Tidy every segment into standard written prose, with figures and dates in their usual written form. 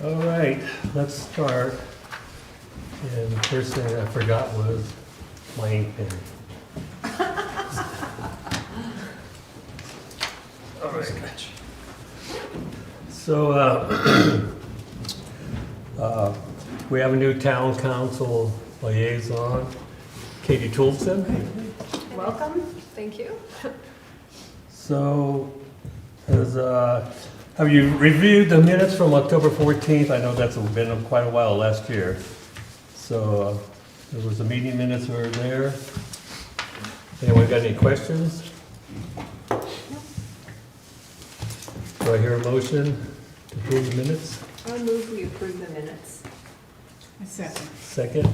All right, let's start. And the first thing I forgot was my ink pen. All right. So, we have a new town council liaison, Katie Toulson. Welcome, thank you. So, have you reviewed the minutes from October 14th? I know that's been quite a while last year. So, there was the meeting minutes were there. Anyone got any questions? Do I hear a motion to approve the minutes? I move we approve the minutes. A second. Second?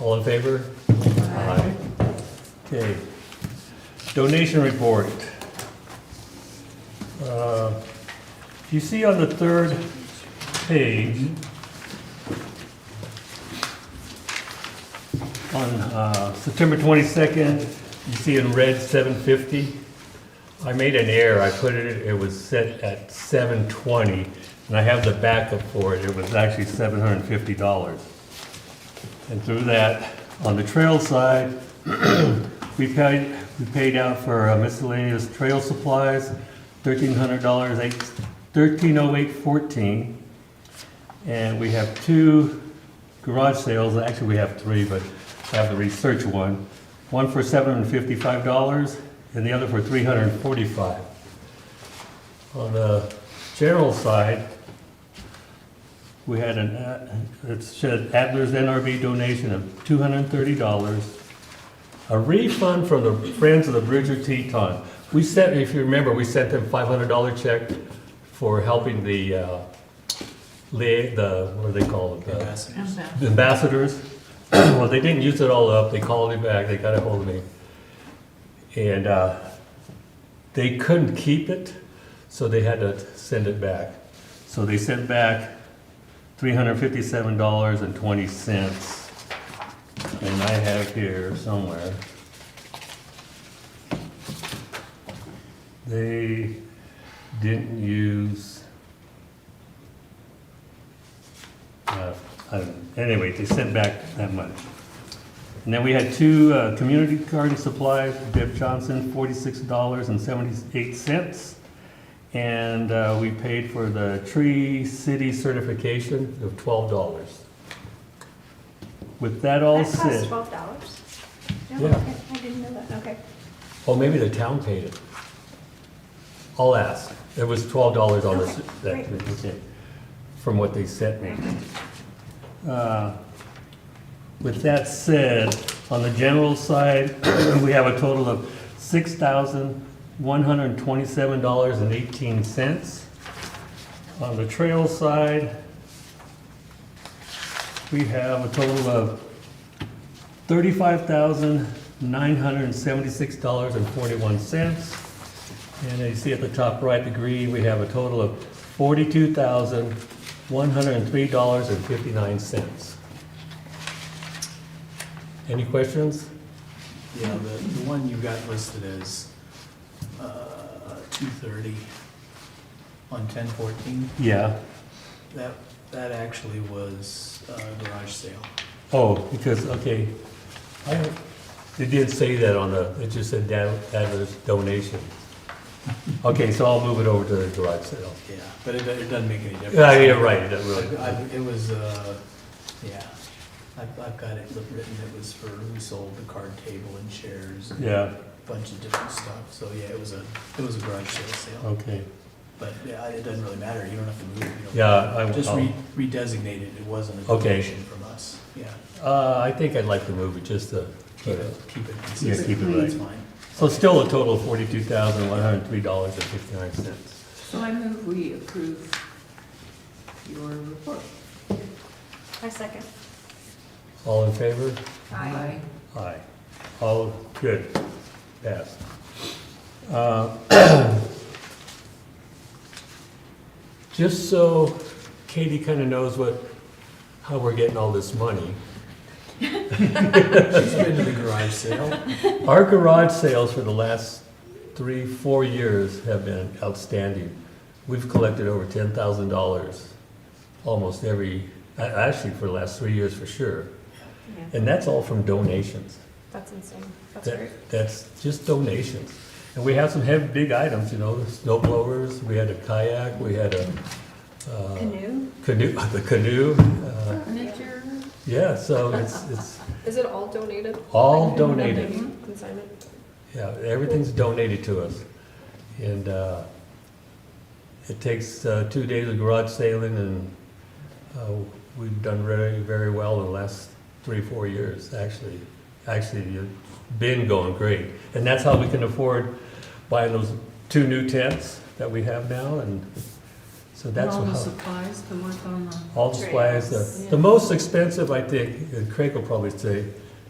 All in favor? Aye. Okay. Donation report. You see on the third page, on September 22nd, you see in red 750. I made an error. I put it was set at 720, and I have the backup for it. It was actually $750. And through that, on the trail side, we paid out for miscellaneous trail supplies, $1,300, $1,308.14, and we have two garage sales. Actually, we have three, but I have the research one. One for $755, and the other for $345. On the general side, we had it said Adler's NRB donation of $230, a refund from the Friends of the Bridger Teton. We sent, if you remember, we sent them $500 check for helping the what do they call it? The ambassadors. Well, they didn't use it all up. They called me back. They got a hold of me. And they couldn't keep it, so they had to send it back. So they sent back $357.20. And I have here somewhere. They didn't use, anyway, they sent back that much. And then we had two community garden supplies, Deb Johnson, $46.78. And we paid for the tree city certification of $12. With that all That said. cost $12? No, Yeah. okay, I didn't know that, okay. Oh, maybe the town paid it. I'll ask. It was $12 on this, Okay, that, okay, from what they sent me. With that said, on the general side, we have a total of $6,127.18. On the trail side, we have a total of $35,976.41. And you see at the top right, the green, we have a total of $42,103.59. Any questions? Yeah, the one you got listed as 230 on 1014, Yeah. that actually was a garage sale. Oh, because, okay, it did say that on the, it just said Adler's donation. Okay, so I'll move it over to the garage sale. Yeah, but it doesn't make any difference. Yeah, you're right, it doesn't really. It was, yeah, I've got it written, it was for, we sold the card table and chairs and Yeah, a bunch of different stuff. So yeah, it was a garage sale. okay. But yeah, it doesn't really matter, you don't have to move it. You don't- Yeah, Just I'll- redesignate it, it wasn't a Okay. donation from us, yeah. I think I'd like to move it just to, Keep it Yeah, consistent. keep it right. It's fine. so still a total of $42,103.59. So I move we approve your report. I second. All in favor? Aye. Aye. All good. Passed. Just so Katie kind of knows how we're getting all this money. She's been to the garage sale. Our garage sales for the last 3-4 years have been outstanding. We've collected over $10,000 almost every, actually for the last 3 years for sure. Yeah, And that's all from donations. that's insane. That's great. That's just donations. And we have some heavy, big items, you know, the snow blowers, we had a kayak, we had a Canoe? the canoe. Furniture. Yeah, so it's Is it all donated? all donated. Nothing consignment? Yeah, everything's donated to us. And it takes 2 days of garage sailing, and we've done very, very well in the last 3-4 years, actually. Actually, it's been going great. And that's how we can afford buying those 2 new tents that we have now, and so And that's all the how, supplies to work on the. all the supplies. Trails, The most expensive, I think, and Craig will probably say,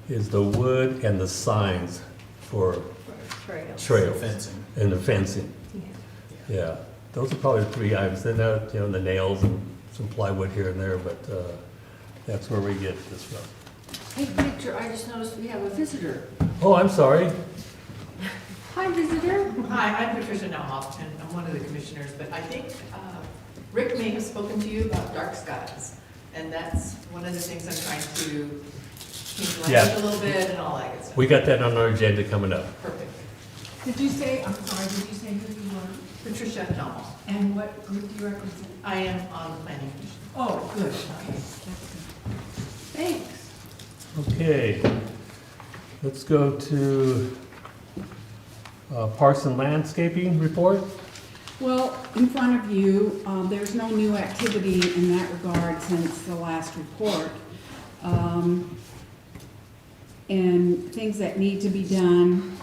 is the wood and the signs for Trails. trails Fencing. and the fencing. Yeah. Yeah, those are probably the 3 items. Then, you know, the nails and some plywood here and there, but that's where we get this from. Hey, Victor, I just noticed we have a visitor. Oh, I'm sorry. Hi, visitor. Hi, I'm Patricia Nauhoff, and I'm one of the commissioners, but I think Rick may have spoken to you about dark skies, and that's one of the things I'm trying to change Yeah. language a little bit and all that good stuff. We got that on our agenda coming up. Perfect. Did you say, I'm sorry, did you say who you were? Patricia Nauhoff. And what group do you represent? I am on the planning commission. Oh, good, okay, that's good. Thanks. Okay, let's go to Parks and Landscaping report. Well, in front of you, there's no new activity in that regard since the last report. And things that need to be done,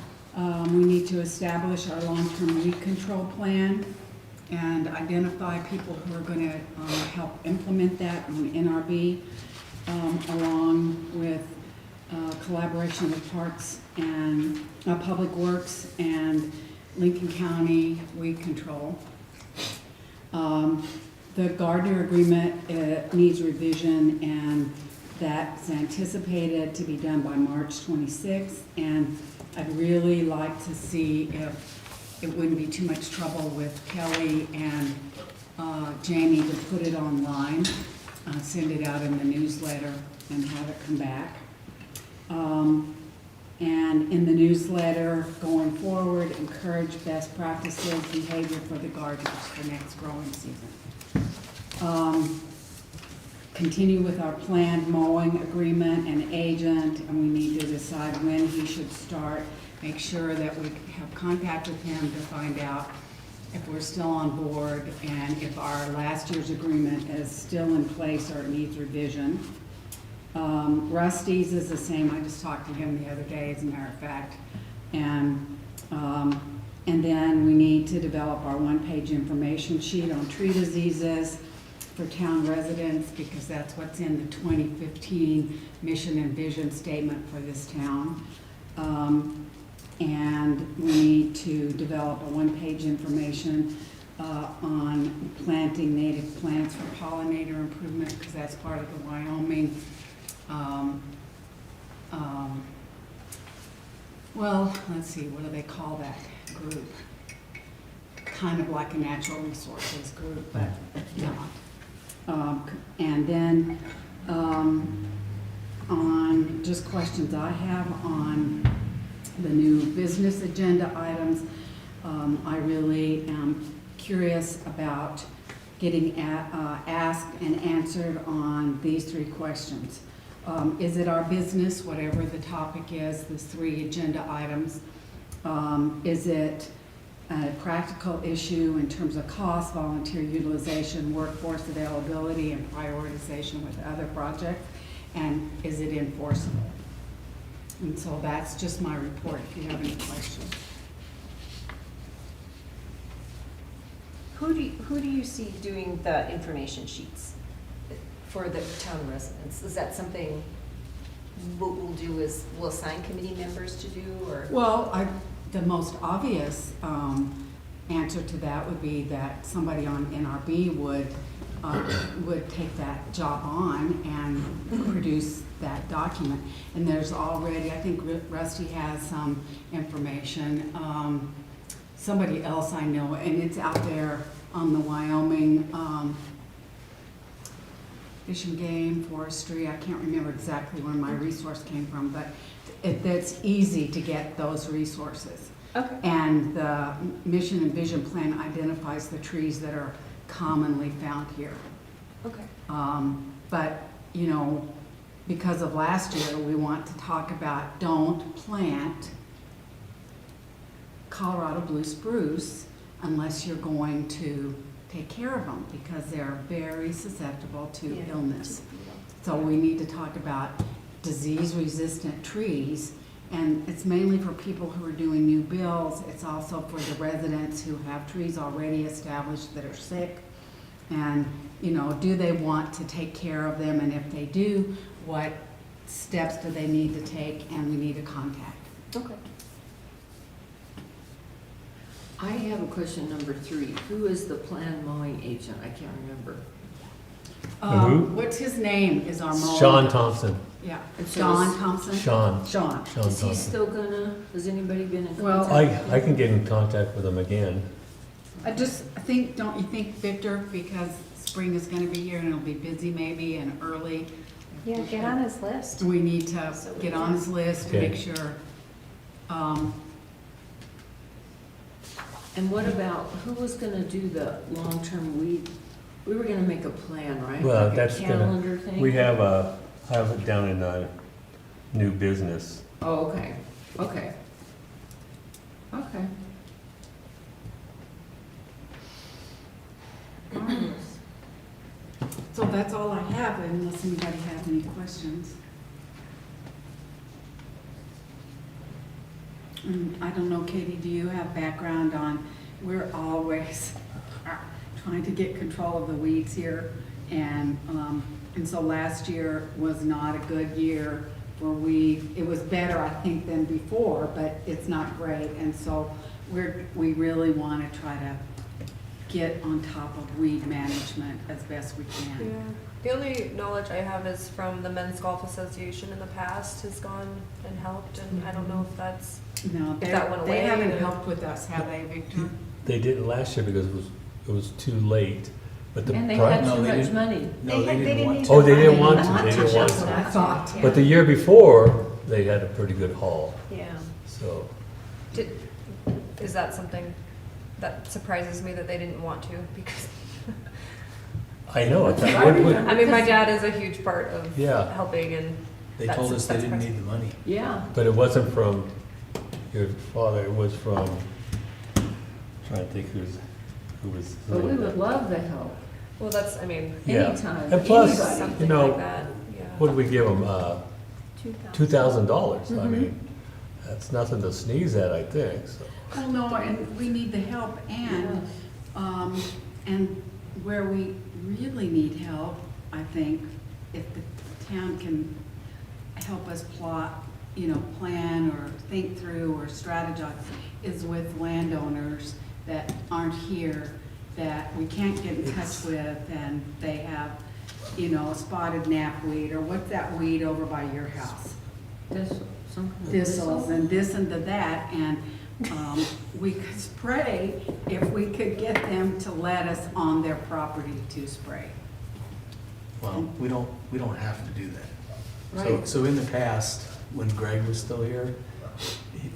we need to establish our long-term weed control plan and identify people who are gonna help implement that on NRB, along with collaboration with Parks and Public Works and Lincoln County Weed Control. The Gardner agreement needs revision, and that's anticipated to be done by March 26th. And I'd really like to see if it wouldn't be too much trouble with Kelly and Jamie to put it online, send it out in the newsletter and have it come back. And in the newsletter, going forward, encourage best practices, behavior for the gardeners for next growing season. Continue with our planned mowing agreement and agent, and we need to decide when he should start. Make sure that we have contact with him to find out if we're still on board and if our last year's agreement is still in place or it needs revision. Rusty's is the same, I just talked to him the other day, as a matter of fact. And then we need to develop our one-page information sheet on tree diseases for town residents, because that's what's in the 2015 mission and vision statement for this town. And we need to develop a one-page information on planting native plants for pollinator improvement, because that's part of the Wyoming well, let's see, what do they call that group? Kind of like a natural resources group, but not. And then on just questions I have on the new business agenda items, I really am curious about getting asked and answered on these 3 questions. Is it our business, whatever the topic is, these 3 agenda items? Is it a practical issue in terms of cost, volunteer utilization, workforce availability, and prioritization with other projects? And is it enforceable? And so that's just my report, if you have any questions. Who do you see doing the information sheets for the town residents? Is that something what we'll do is we'll assign committee members to do, or? Well, the most obvious answer to that would be that somebody on NRB would take that job on and produce that document. And there's already, I think Rusty has some information. Somebody else I know, and it's out there on the Wyoming Fish and Game, Forestry, I can't remember exactly where my resource came from, but it's easy to get those resources. Okay. And the mission and vision plan identifies the trees that are commonly found here. Okay. But, you know, because of last year, we want to talk about don't plant Colorado blue spruce unless you're going to take care of them, because they're very susceptible to Yeah. illness. So we need to talk about disease-resistant trees, and it's mainly for people who are doing new builds. It's also for the residents who have trees already established that are sick. And, you know, do they want to take care of them? And if they do, what steps do they need to take? And we need a contact. Okay. I have a question, number 3. Who is the planned mowing agent? I can't remember. Who? What's his name is our mower? Sean Thompson. Yeah, And so Don is- Thompson? Sean Sean. Is he Thompson. still gonna, has anybody been in Well, contact? I can get in contact with him again. I think, don't you think, Victor, because spring is gonna be here and it'll be busy maybe and early. Yeah, get on his list. We need to So we get can- on his list, Okay. make sure. And what about, who was gonna do the long-term weed? We were gonna make a plan, right? Well, Like a that's gonna- calendar thing? We have it down in new business. Oh, okay, okay. Okay. So that's all I have, unless anybody has any questions. I don't know, Katie, do you have background on, we're always trying to get control of the weeds here. And so last year was not a good year for weed. It was better, I think, than before, but it's not great. And so we really want to try to get on top of weed management as best we Yeah. can. The only knowledge I have is from the Men's Golf Association in the past has gone and helped, and I don't know if that's, No, If that went they away, haven't then- helped with us, have they, Victor? They didn't last year because it was too late. But the And they pri- had No, too they much didn't. money. No, they didn't want need to. Oh, they didn't money. want to, they didn't want That's to. what I thought. But the year before, they had a pretty good haul, Yeah. so. is that something that surprises me that they didn't want to? Because, I know, it. That would- I mean, my dad is a huge part of Yeah. helping, and They that's- told us they that's didn't surprising. need the money. Yeah. but it wasn't from your father, it was from, trying to think who was. But we would love the help. Well, that's, I mean, Yeah. anytime, And plus, anybody. you something know, like that, yeah. what did we give them, $2,000? I Mhm. mean, that's nothing to sneeze at, I think, so. Well, no, and we need the help, and where we really need help, I think, if the town can help us plot, plan or think through or strategize, is with landowners that aren't here, that we can't get in touch with, and they have, spotted knapweed, or what's that weed over by your house? Thistle, some kind of Thistles and this and that, and we could spray if we could get them to let us on their property to spray. Well, we don't have to do that. Right. So in the past, when Greg was still here,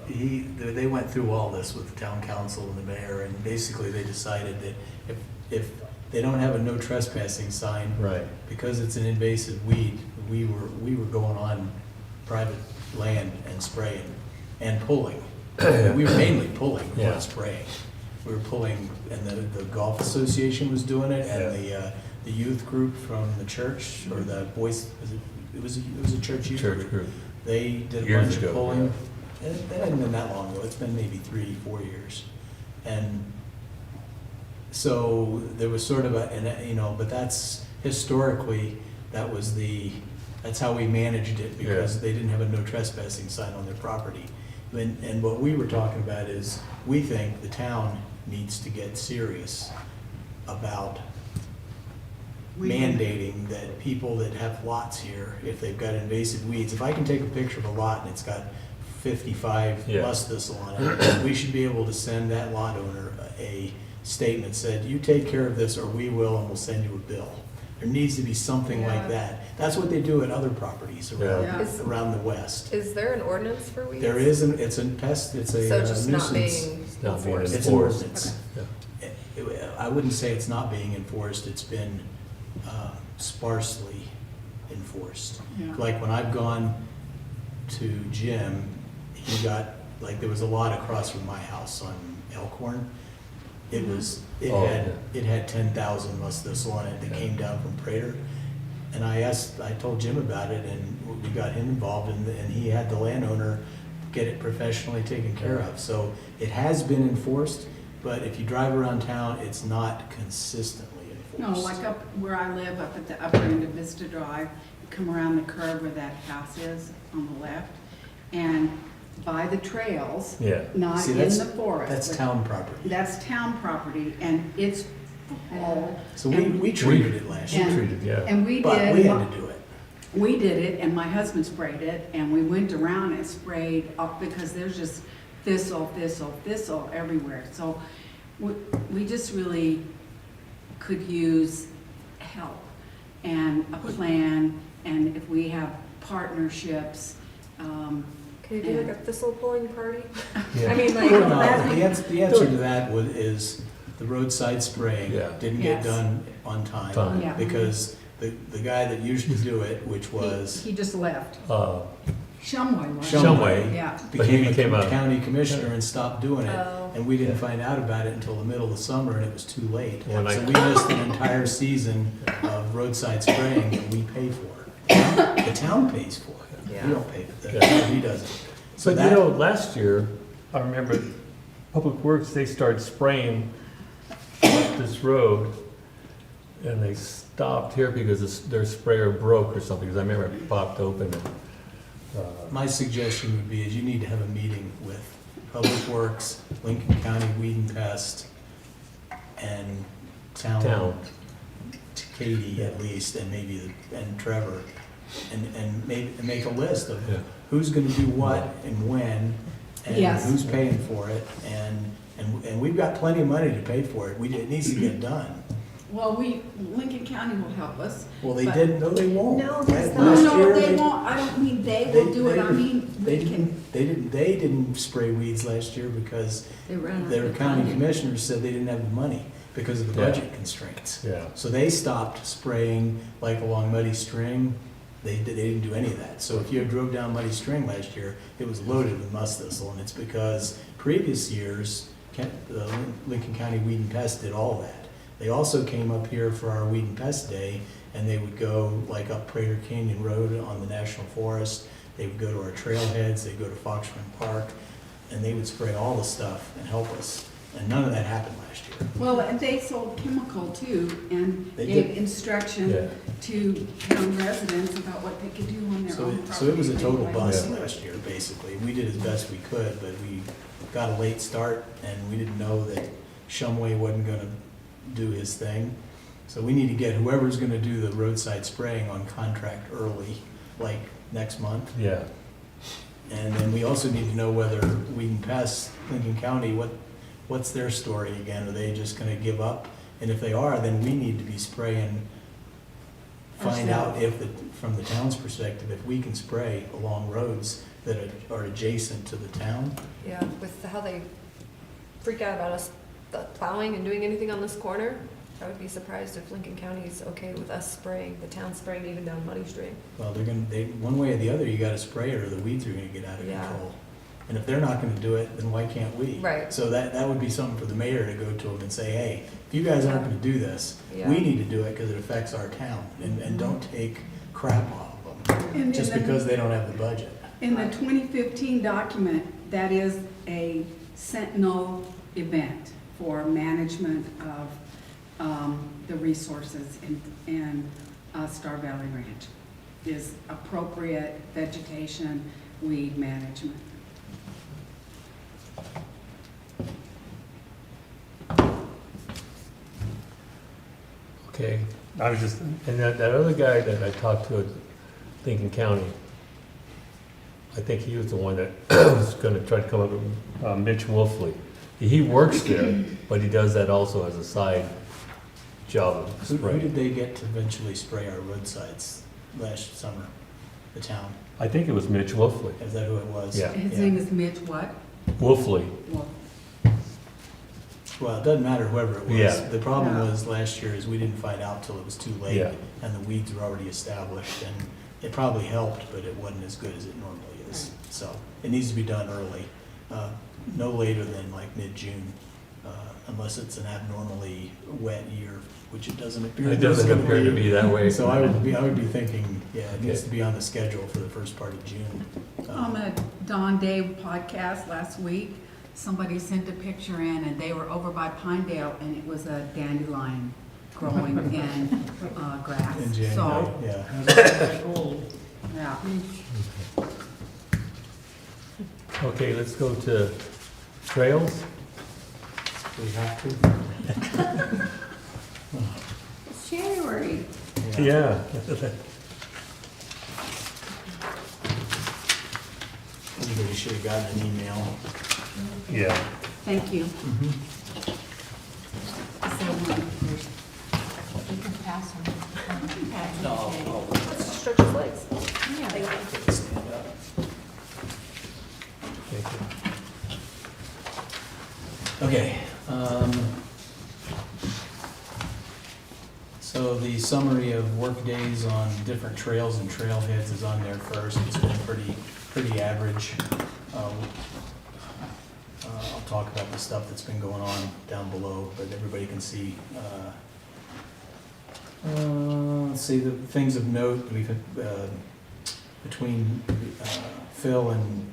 they went through all this with the town council and the mayor, and basically they decided that if they don't have a no trespassing sign, Right. because it's an invasive weed, we were going on private land and spraying and pulling. We were mainly pulling, Yeah. not spraying. We were pulling, and the golf association was doing it, and the youth group from the church, or the boys, it was a church youth Church group. group. They did a Years bunch ago, of pulling. It hadn't been that long ago, it's been maybe 3-4 years. And so there was sort of but that's historically, that's how we managed it, because Yeah. they didn't have a no trespassing sign on their property. And what we were talking about is, we think the town needs to get serious about mandating that people that have lots here, if they've got invasive weeds, if I can take a picture of a lot and it's got 55 Yeah. rust thistle on it, we should be able to send that lot owner a statement said, you take care of this or we will, and we'll send you a bill. There needs to be something Yeah. like that. That's what they do at other properties around, Yeah. Is- around the west. Is there an ordinance for weeds? There is, it's a pest, it's a So just not nuisance. being It's not being enforced? It's an enforced. ordinance. Yeah. I wouldn't say it's not being enforced, it's been sparsely enforced. Yeah. Like when I've gone to Jim, he got, like, there was a lot across from my house on Elkhorn. It was, Oh, it had 10,000 must thistle on it that Yeah. came down from Prater. And I told Jim about it, and we got him involved, and he had the landowner get it professionally taken care of. So it has been enforced, but if you drive around town, it's not consistently No, enforced. like up where I live, up at the upper end of Vista Drive, you come around the curve where that house is on the left, and by the trails, Yeah. not See, in that's- the forest. That's but town property. That's town property, and it's full. So and- we treated it last She year, And- treated, yeah. And we but did. we had to do it. We did it, and my husband sprayed it, and we went around and sprayed up, because there's just thistle, thistle, thistle everywhere. So we just really could use help and a plan, and if we have partnerships, Can you do like a thistle pulling party? Yeah. I mean, like, Well, no, that- the answer to that is the roadside spraying Yeah. didn't get Yes. done on time. Time. Yeah. Because the guy that usually do it, which was he just left. Uh, Shumway, wasn't it? Shumway. Yeah. But he became became a a- county commissioner and stopped doing it. Oh. And we didn't find out about it until the middle of the summer, and it was too late. When I- So we missed an entire season of roadside spraying that we pay for. The town pays for it. Yeah. We don't pay for Yeah. that, he doesn't. So But you that, know, last year, I remember Public Works, they started spraying up this road, and they stopped here because their sprayer broke or something, because I remember it popped open and, my suggestion would be is you need to have a meeting with Public Works, Lincoln County Weed and Pest, and town. Katie at least, and maybe, and Trevor, and make a list of Yeah. who's gonna do what and when, and Yes. who's paying for it, and we've got plenty of money to pay for it, it needs to get done. Well, Lincoln County will help us. Well, they But- didn't, no, they won't. No, there's No, Last no, year, they won't, I don't mean they will do it, I mean, They we can. they didn't spray weeds last year because They ran out their of county funding. commissioners said they didn't have the money because of the Yeah. budget constraints. Yeah. So they stopped spraying like along Muddy String. They didn't do any of that. So if you drove down Muddy String last year, it was loaded with musk thistle, and it's because previous years, Lincoln County Weed and Pest did all that. They also came up here for our Weed and Pest Day, and they would go like up Prater Canyon Road on the National Forest. They would go to our trailheads, they'd go to Fox Run Park, and they would spray all the stuff and help us. And none of that happened last year. Well, and they sold chemical too, and They gave did. instruction Yeah. to town residents about what they could do on their So own it, property. so it was a total Anyway. bust Yeah. last year, basically. We did as best we could, but we got a late start, and we didn't know that Shumway wasn't gonna do his thing. So we need to get whoever's gonna do the roadside spraying on contract early, like next month. Yeah. And then we also need to know whether Weed and Pest, Lincoln County, what's their story again? Are they just gonna give up? And if they are, then we need to be spraying, find out if, from the town's perspective, if we can spray along roads that are adjacent to the town. Yeah, with how they freak out about us plowing and doing anything on this corner, I would be surprised if Lincoln County is okay with us spraying, the town spraying even down Muddy String. Well, one way or the other, you gotta spray it or the weeds are gonna get out of Yeah. control. And if they're not gonna do it, then why can't we? Right. So that would be something for the mayor to go to them and say, hey, if you guys aren't gonna do this, Yeah. we need to do it because it affects our town. And don't take crap off of them, And just then- because they don't have the budget. In the 2015 document, that is a sentinel event for management of the resources in Star Valley Ranch, is appropriate vegetation, weed management. Okay, I was just, and that other guy that I talked to at Lincoln County, I think he was the one that was gonna try to come up with Mitch Wolfley. He works there, but he does that also as a side job of Who did spraying. they get to eventually spray our roadsides last summer? The town? I think it was Mitch Wolfley. Is that who it was? Yeah. His name is Mitch what? Wolfley, Well, Well, it doesn't matter whoever it was. Yeah. The problem Yeah. was last year is we didn't find out till it was too late Yeah. and the weeds were already established, and it probably helped, but it wasn't as good as it normally is. So it needs to be done early, no later than like mid-June, unless it's an abnormally wet year, which it doesn't appear. it doesn't it's gonna appear to be that way. So I would be thinking, yeah, it needs Okay. to be on the schedule for the first part of June. on a Don Day podcast last week, somebody sent a picture in and they were over by Pinedale and it was a dandelion growing in grass. In January, So, yeah. yeah. Okay, let's go to trails. We have to. It's January. Yeah. Everybody should have gotten an email. Yeah. Thank you. Let's just stretch his legs. Thank you. Okay, so the summary of work days on different trails and trailheads is on there first. It's been pretty average. I'll talk about the stuff that's been going on down below, but everybody can see. Let's see, the things of note, we've had, between Phil and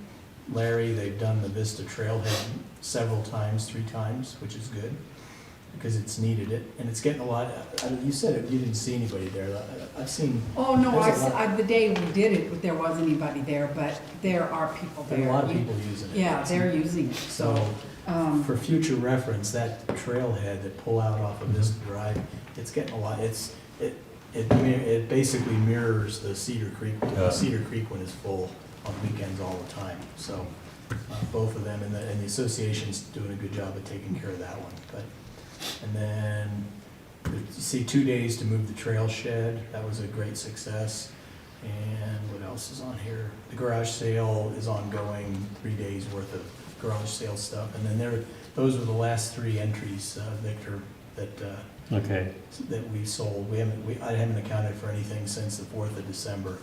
Larry, they've done the Vista Trailhead several times, 3 times, which is good, because it's needed it, and it's getting a lot, you said it, you didn't see anybody there, I've seen, Oh, no, There's a lot. the day we did it, there wasn't anybody there, but there are people there's there. a lot of people using it. Yeah, they're using it, so, So, for future reference, that trailhead that pull out off of Vista Drive, it's getting a lot, it basically mirrors the Cedar Creek, Yeah. Cedar Creek one is full on weekends all the time, so, both of them, and the association's doing a good job of taking care of that one, but, and then, you see 2 days to move the trail shed, that was a great success, and what else is on here? The garage sale is ongoing, 3 days worth of garage sale stuff, and then those were the last 3 entries, Victor, Okay. that we sold. I haven't accounted for anything since the 4th of December.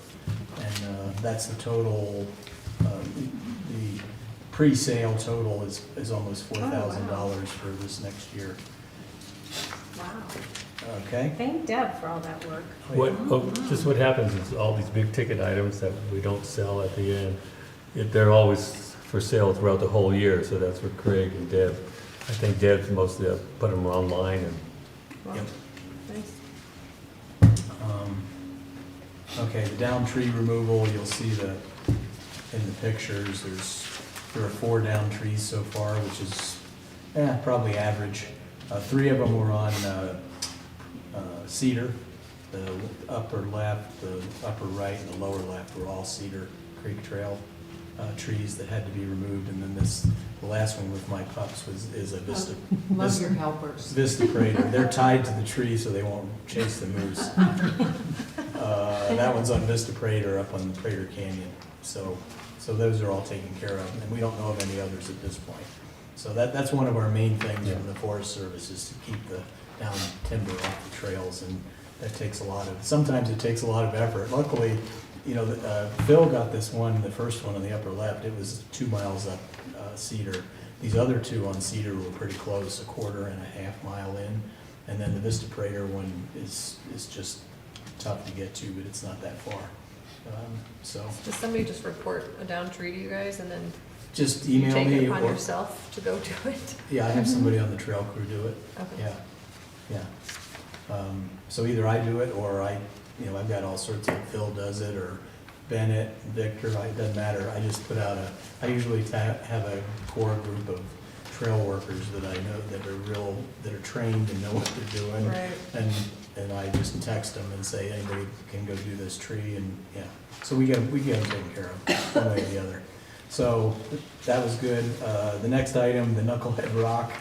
And that's the total, the pre-sale total is almost $4,000 for this next year. Wow. Okay? Thank Deb for all that work. Just what happens is all these big ticket items that we don't sell at the end, they're always for sale throughout the whole year, so that's what Craig and Deb, I think Deb's mostly put them online and Wow. Yep. Nice. Okay, the down tree removal, you'll see in the pictures, there are 4 down trees so far, which is, probably average. 3 of them were on cedar. The upper left, the upper right, and the lower left were all Cedar Creek Trail trees that had to be removed. And then the last one with my pups is a Vista. Love your helpers. Vista Prater. They're tied to the tree so they won't chase the moose. That one's on Vista Prater up on the Prater Canyon. So those are all taken care of, and we don't know of any others at this point. So that's one of our main things from the Forest Service, is to keep the down timber off the trails, and that takes sometimes it takes a lot of effort. Luckily, Phil got this one, the first one on the upper left, it was 2 miles up Cedar. These other 2 on Cedar were pretty close, 1.5 mile in. And then the Vista Prater one is just tough to get to, but it's not that far. Does somebody just report a down tree to you guys and then Just you email take me. it upon or- yourself to go do it? Yeah, I have somebody on the trail crew do it. Okay. Yeah. So either I do it, or I've got all sorts of, Phil does it, or Bennett, Victor, it doesn't matter. I just put out I usually have a core group of trail workers that I know that are trained and know what they're doing. Right. And I just text them and say, anybody can go do this tree, and so we get them taken care of, one way or the other. So that was good. The next item, the Knucklehead Rock,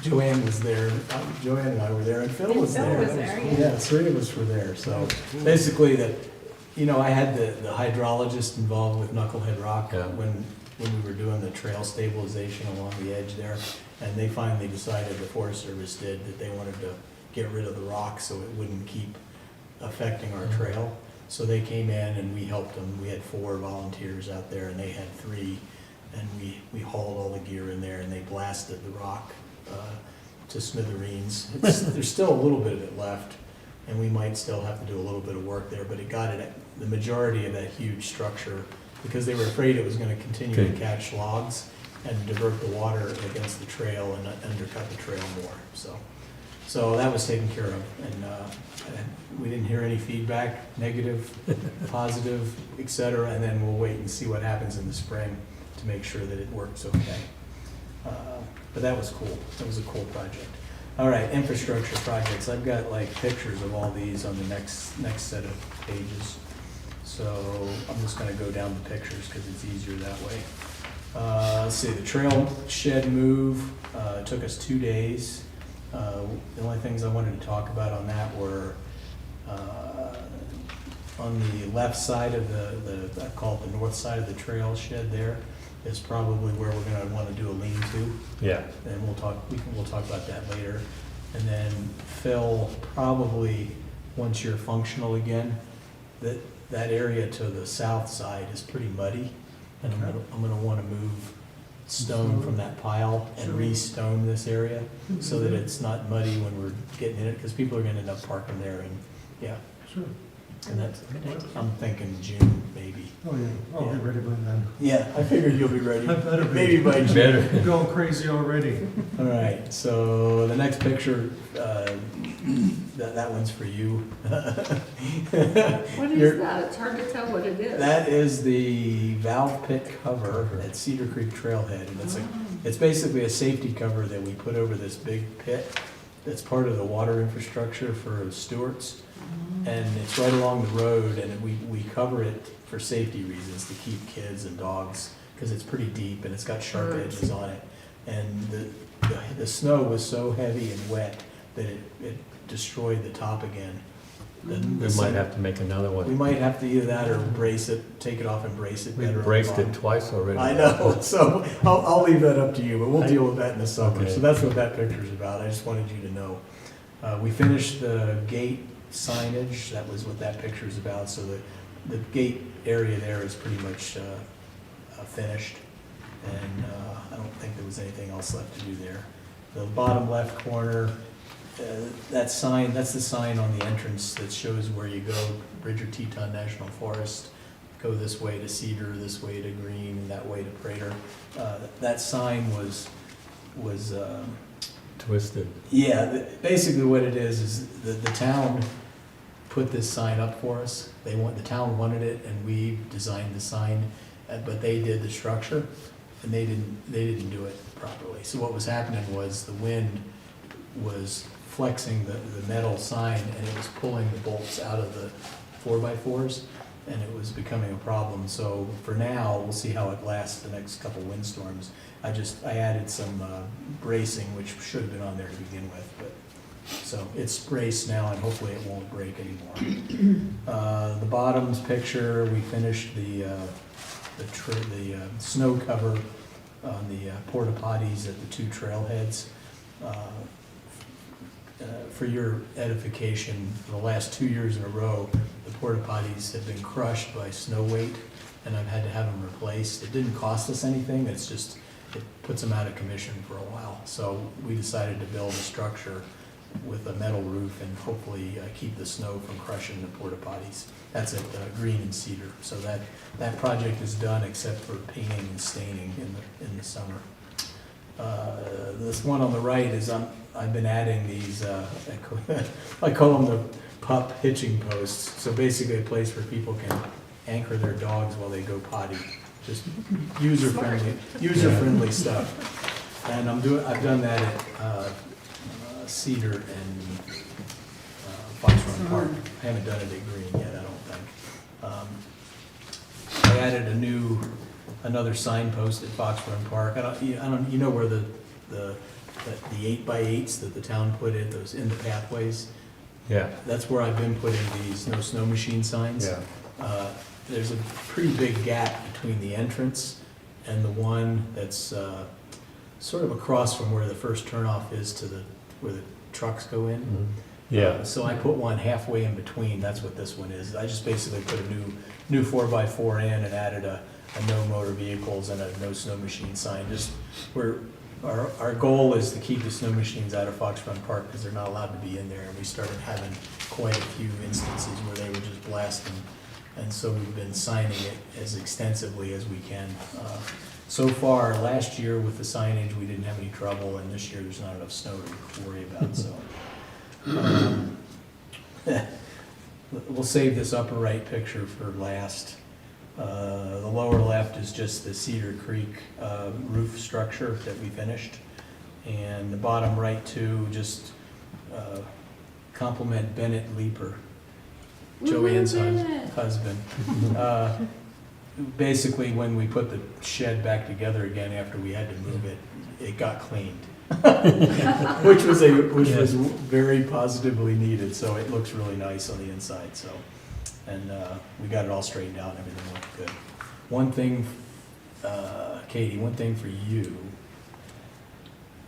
Joanne was there, Joanne and I were there, and Phil was Phil there. was there, yeah. Yeah, 3 of us were there, so basically I had the hydrologist involved with Knucklehead Rock Yeah. when we were doing the trail stabilization along the edge there, and they finally decided, the Forest Service did, that they wanted to get rid of the rock so it wouldn't keep affecting our trail. So they came in and we helped them. We had 4 volunteers out there and they had 3, and we hauled all the gear in there and they blasted the rock to smithereens. There's still a little bit of it left, and we might still have to do a little bit of work there, but it got it, the majority of that huge structure, because they were afraid it was gonna continue to Okay. catch logs and divert the water against the trail and undercut the trail more, so that was taken care of, and we didn't hear any feedback, negative, positive, et cetera, and then we'll wait and see what happens in the spring to make sure that it works okay. But that was cool, that was a cool project. All right, infrastructure projects, I've got like pictures of all these on the next set of pages. So I'm just gonna go down the pictures because it's easier that way. Let's see, the trail shed move took us 2 days. The only things I wanted to talk about on that were on the left side of the I call it the north side of the trail shed there is probably where we're gonna wanna do a lean-to. Yeah. And we'll talk about that later. And then Phil, probably, once you're functional again, that area to the south side is pretty muddy. And I'm gonna wanna move stone from that pile and re-stone this area so that it's not muddy when we're getting in it, because people are gonna end up parking there and, yeah. Sure. And that's, I'm thinking June, maybe. Oh, yeah, I'll be ready by then. Yeah, I figured you'll be ready. I better be. Maybe by June. Better. I'm going crazy already. All right, so the next picture, that one's for you. What You're- is that? It's hard to tell what it is. That is the valve pit cover at Cedar Creek Trailhead, and it's basically a safety cover that we put over this big pit that's part of the water infrastructure for Stewart's. And it's right along the road, and we cover it for safety reasons, to keep kids and dogs, because it's pretty deep and it's got sharp edges on it. And the snow was so heavy and wet that it destroyed the top again. We might have to make another We one. might have to either that or brace it, take it off and brace it We better. on the braced bottom. it twice already. I know, so I'll leave that up to you, but we'll deal with that in the summer. Okay. So that's what that picture's about. I just wanted you to know. We finished the gate signage. That was what that picture's about. So the gate area there is pretty much finished. And I don't think there was anything else left to do there. The bottom left corner, that sign, that's the sign on the entrance that shows where you go, Bridger Teton National Forest. Go this way to Cedar, this way to Green, and that way to Prater. That sign was Twisted. yeah, basically what it is the town put this sign up for us. The town wanted it, and we designed the sign, but they did the structure, and they didn't do it properly. So what was happening was the wind was flexing the metal sign, and it was pulling the bolts out of the 4x4s, and it was becoming a problem. So for now, we'll see how it lasts the next couple windstorms. I added some bracing, which should have been on there to begin with, but, so it's braced now, and hopefully it won't break anymore. The bottom's picture, we finished the snow cover on the porta potties at the 2 trailheads. For your edification, for the last 2 years in a row, the porta potties have been crushed by snow weight, and I've had to have them replaced. It didn't cost us anything, it's just, it puts them out of commission for a while. So we decided to build a structure with a metal roof and hopefully keep the snow from crushing the porta potties. That's at Green and Cedar. So that project is done except for painting and staining in the summer. This one on the right is I've been adding these, I call them the pup hitching posts. So basically a place where people can anchor their dogs while they go potty. Just user-friendly stuff. And I've done that at Cedar and Fox Run Park. I haven't done it at Green yet, I don't think. I added another signpost at Fox Run Park. You know where the the 8x8s that the town put in, those in the pathways, Yeah, that's where I've been putting these no snow machine signs. yeah. There's a pretty big gap between the entrance and the one that's sort of across from where the first turnoff is to where the trucks go in. Mhm. Yeah, So I put one halfway in between, that's what this one is. I just basically put a new 4x4 in and added a no motor vehicles and a no snow machine sign. Just our goal is to keep the snow machines out of Fox Run Park because they're not allowed to be in there. And we started having quite a few instances where they were just blasting. And so we've been signing it as extensively as we can. So far, last year with the signage, we didn't have any trouble, and this year there's not enough snow to worry about, so. We'll save this upper right picture for last. The lower left is just the Cedar Creek roof structure that we finished. And the bottom right too, just compliment Bennett Leaper, Joanne's husband. Basically, when we put the shed back together again after we had to move it, it got cleaned. which was very positively needed, so it looks really nice on the inside, so. And we got it all straightened out and everything looked good. One thing, Katie, one thing for you.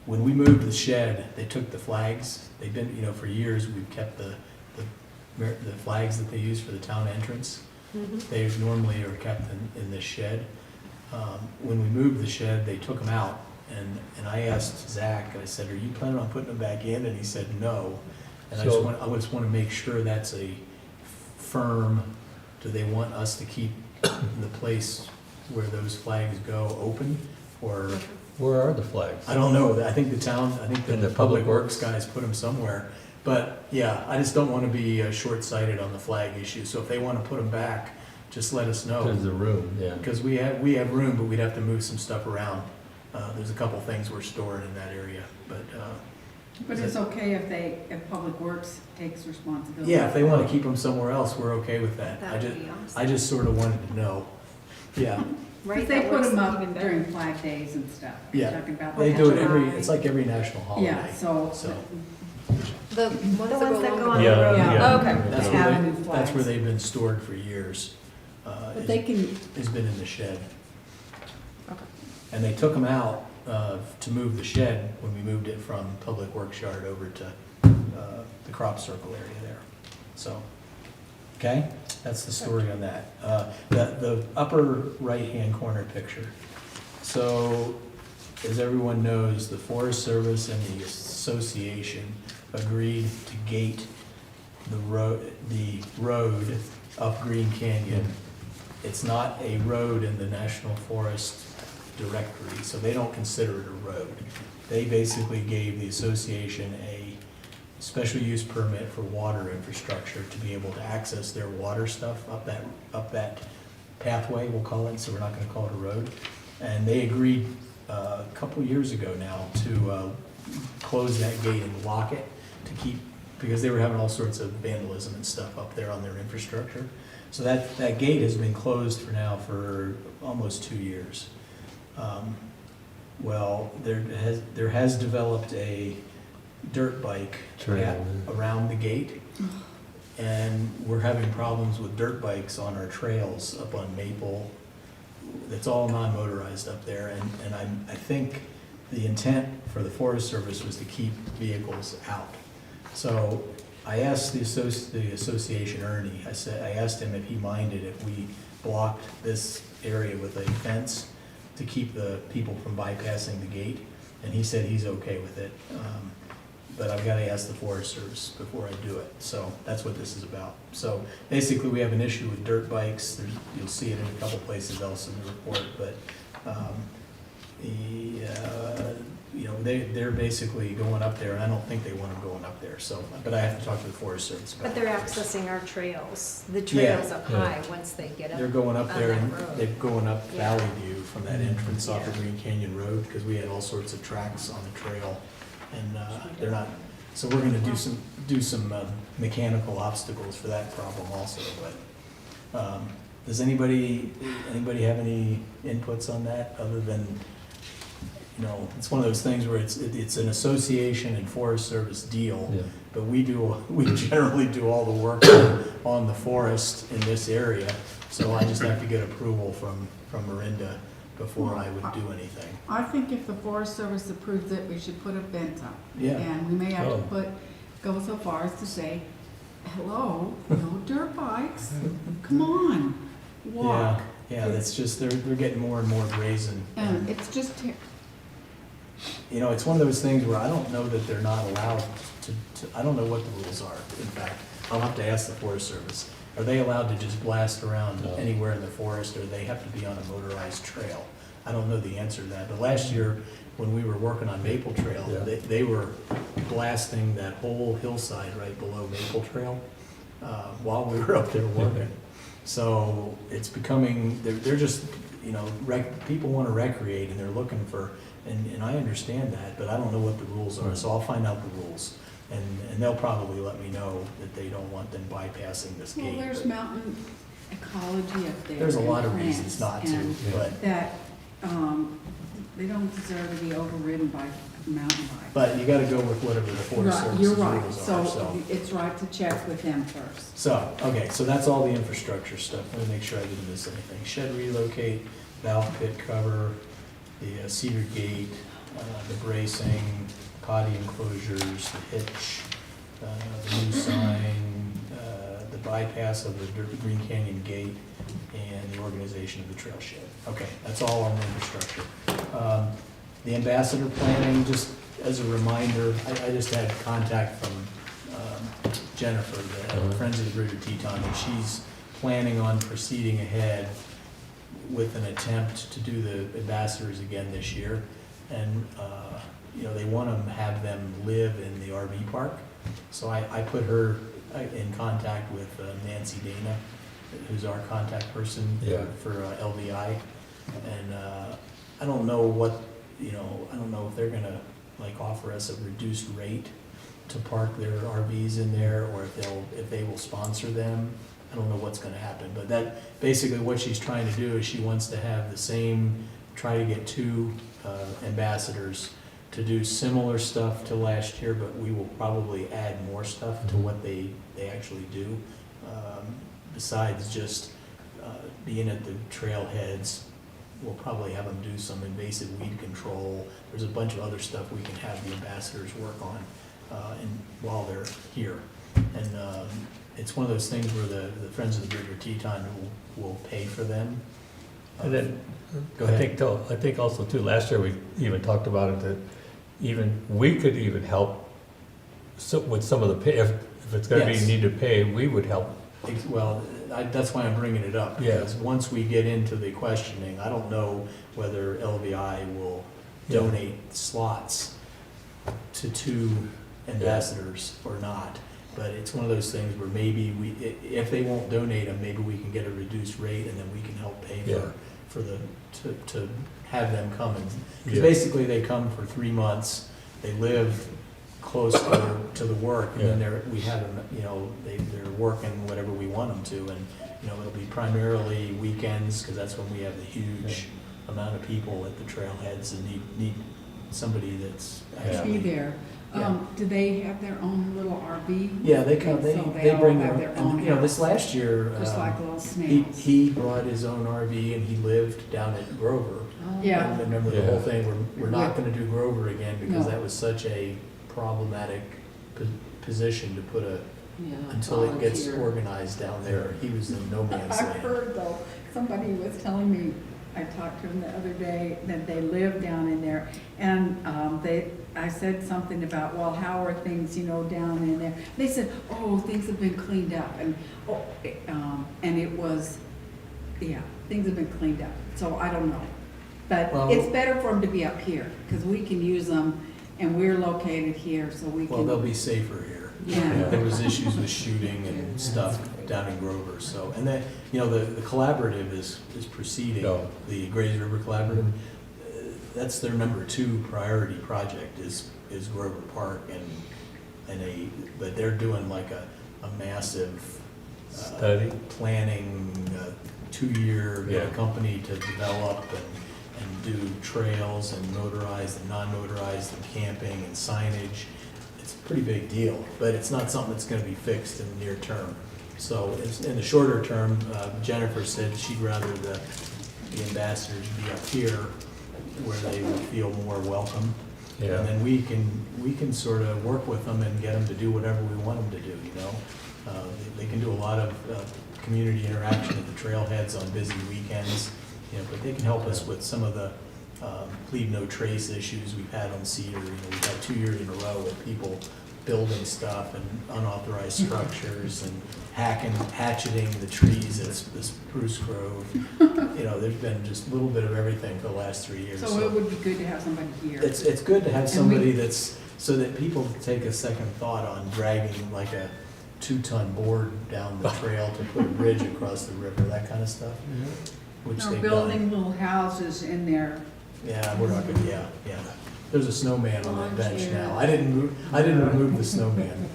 When we moved the shed, they took the flags. They've been, for years, we've kept the flags that they use for the town entrance. They normally are kept in this shed. When we moved the shed, they took them out, and I asked Zach, I said, are you planning on putting them back in? And he said, no. And I just want to make sure that's a firm, do they want us to keep the place where those flags go open, or? Where are the flags? I don't know, I think In the the Public Public Works guys put them somewhere. But, yeah, I just don't want to be short-sighted on the flag issue, so if they want to put them back, just let us know. There's the room, yeah. Because we have room, but we'd have to move some stuff around. There's a couple things we're storing in that area, but. But it's okay if Public Works takes responsibility. Yeah, if they want to keep them somewhere else, we're okay with that. That would be awesome. I just sort of wanted to know. Yeah, Right, Because they that put works them up even better. during Flag Days and stuff. Yeah. Talking about they the do it July. it's like every national holiday. Yeah, so. The ones that go on along the the Yeah, road. yeah. Oh, okay. That's They where have new that's flags. where they've been stored for years. But they can, Has been in the shed. Okay. And they took them out to move the shed when we moved it from Public Works Yard over to the crop circle area there. So, okay, that's the story on that. The upper right-hand corner picture. So, as everyone knows, the Forest Service and the association agreed to gate the road up Green Canyon. It's not a road in the National Forest directory, so they don't consider it a road. They basically gave the association a special use permit for water infrastructure to be able to access their water stuff up that pathway, we'll call it, so we're not gonna call it a road. And they agreed a couple years ago now to close that gate and lock it to keep, because they were having all sorts of vandalism and stuff up there on their infrastructure. So that gate has been closed for almost 2 years. Well, there has developed a dirt bike Trail, path yeah. around the gate. And we're having problems with dirt bikes on our trails up on Maple. It's all non-motorized up there, and I think the intent for the Forest Service was to keep vehicles out. So I asked the association, Ernie, I asked him if he minded if we blocked this area with a fence to keep the people from bypassing the gate, and he said he's okay with it. But I've got to ask the Forest Service before I do it, so that's what this is about. So basically, we have an issue with dirt bikes. You'll see it in a couple places else in the report, but they're basically going up there, and I don't think they want them going up there, so, but I have to talk to the Forest Service about But it. they're accessing our trails, the trails up Yeah. high, once they get up. They're going up on there, that and road. they're going up Yeah. Valley View from that entrance off of Yeah. Green Canyon Road, because we had all sorts of tracks on the trail, and they're not, so we're gonna do some mechanical obstacles for that problem also, but, does anybody have any inputs on that, other than, you know, it's one of those things where it's an association and Forest Service deal, Yeah. but we generally do all the work on the forest in this area, so I just have to get approval from Mirinda before I would do anything. I think if the Forest Service approves it, we should put a fence up. Yeah. And we may have Oh. to go so far as to say, hello, no dirt bikes, come on, walk. Yeah, that's just, they're getting more and more brazen. And it's just, You know, it's one of those things where I don't know that they're not allowed I don't know what the rules are, in fact. I'll have to ask the Forest Service. Are they allowed to just blast around No. anywhere in the forest, or they have to be on a motorized trail? I don't know the answer to that, but last year, when we were working on Maple Trail, Yeah. they were blasting that whole hillside right below Maple Trail while we were up there working. So it's becoming, they're just, you know, people want to recreate and they're looking for, and I understand that, but I don't know what the rules are, so I'll find out the rules. And they'll probably let me know that they don't want them bypassing this well, gate. there's but mountain ecology up there. There's a in lot of France, reasons not to, and but, that, they don't deserve to be overridden by mountain bikes. but you gotta go with whatever the Forest Right, Service's you're right, rules are, so. so it's right to check with them first. So, okay, so that's all the infrastructure stuff. Let me make sure I didn't miss anything. Shed relocate, valve pit cover, the cedar gate, the bracing, potty enclosures, the hitch, the new sign, the bypass of the Green Canyon gate, and the organization of the trail shed. Okay, that's all on the infrastructure. The ambassador planning, just as a reminder, I just had contact from Jennifer, the Friends of the Bridger Teton, and she's planning on proceeding ahead with an attempt to do the ambassadors again this year. And, you know, they want to have them live in the RV park. So I put her in contact with Nancy Dana, who's our contact person Yeah. for LVI. And I don't know what, you know, I don't know if they're gonna like offer us a reduced rate to park their RVs in there, or if they will sponsor them. I don't know what's gonna happen, but that, basically what she's trying to do is she wants to have the same, try to get two ambassadors to do similar stuff to last year, but we will probably add more stuff to what they actually do. Besides just being at the trailheads, we'll probably have them do some invasive weed control. There's a bunch of other stuff we can have the ambassadors work on while they're here. And it's one of those things where the Friends of the Bridger Teton will pay for them. And then, Go I ahead. think also too, last year we even talked about it, that even, we could even help with some of the pay, if it's gonna be Yes. need to pay, we would help. Well, that's why I'm bringing it up, Yeah. because once we get into the questioning, I don't know whether LVI will Yeah. donate slots to two ambassadors or not. But it's one of those things where maybe if they won't donate them, maybe we can get a reduced rate, and then we can help pay Yeah. to have them come. Because Yeah. basically they come for 3 months, they live close to the work, and then we have them, you know, they're working whatever we want them to, and, you know, it'll be primarily weekends, because that's when we have the huge amount of people at the trailheads and need somebody that's Yeah. Be actually. there. Yeah. Do they have their own little RV? Yeah, they come, So they all bring have their, their own you know, this house, last year, Just like little he snails. brought his own RV and he lived down at Grover. Yeah. I remember the Yeah. whole thing, we're not gonna do Grover again, because No. that was such a problematic position to put Yeah. until it gets volunteer. organized down there. He was in no man's I've land. heard though, somebody was telling me, I talked to him the other day, that they live down in there. And I said something about, well, how are things, you know, down in there? They said, oh, things have been cleaned up. And it was, yeah, things have been cleaned up. So I don't know. But Well- it's better for them to be up here, because we can use them, and we're located here, so we Well, they'll can. be safer here. Yeah. There was issues with shooting and stuff down in Grover, so, and then, you know, the collaborative is proceeding, No. the Grays River Collaborative. That's their number 2 priority project is Grover Park, but they're doing like a massive Study. planning, 2-year Yeah. company to develop, and do trails and motorized and non-motorized and camping and signage. It's a pretty big deal, but it's not something that's gonna be fixed in the near term. So in the shorter term, Jennifer said she'd rather the ambassadors be up here where they would feel more welcome. Yeah. And then we can sort of work with them and get them to do whatever we want them to do, you know? They can do a lot of community interaction at the trailheads on busy weekends, you know, but they can help us with some of the leave no trace issues we've had on Cedar. You know, we've had 2 years in a row with people building stuff and unauthorized structures and hatcheting the trees at the Spruce Grove. You know, there's been just a little bit of everything for the last 3 years. So it would be good to have somebody here. It's good to have And somebody that's, so that people take a second thought on dragging like a 2-ton board down the trail to put a bridge across the river, that kind of stuff, which Or they've building done. little houses in there. Yeah, we're not gonna, yeah. There's a snowman on that Lawn bench chairs. now. I didn't remove the snowman.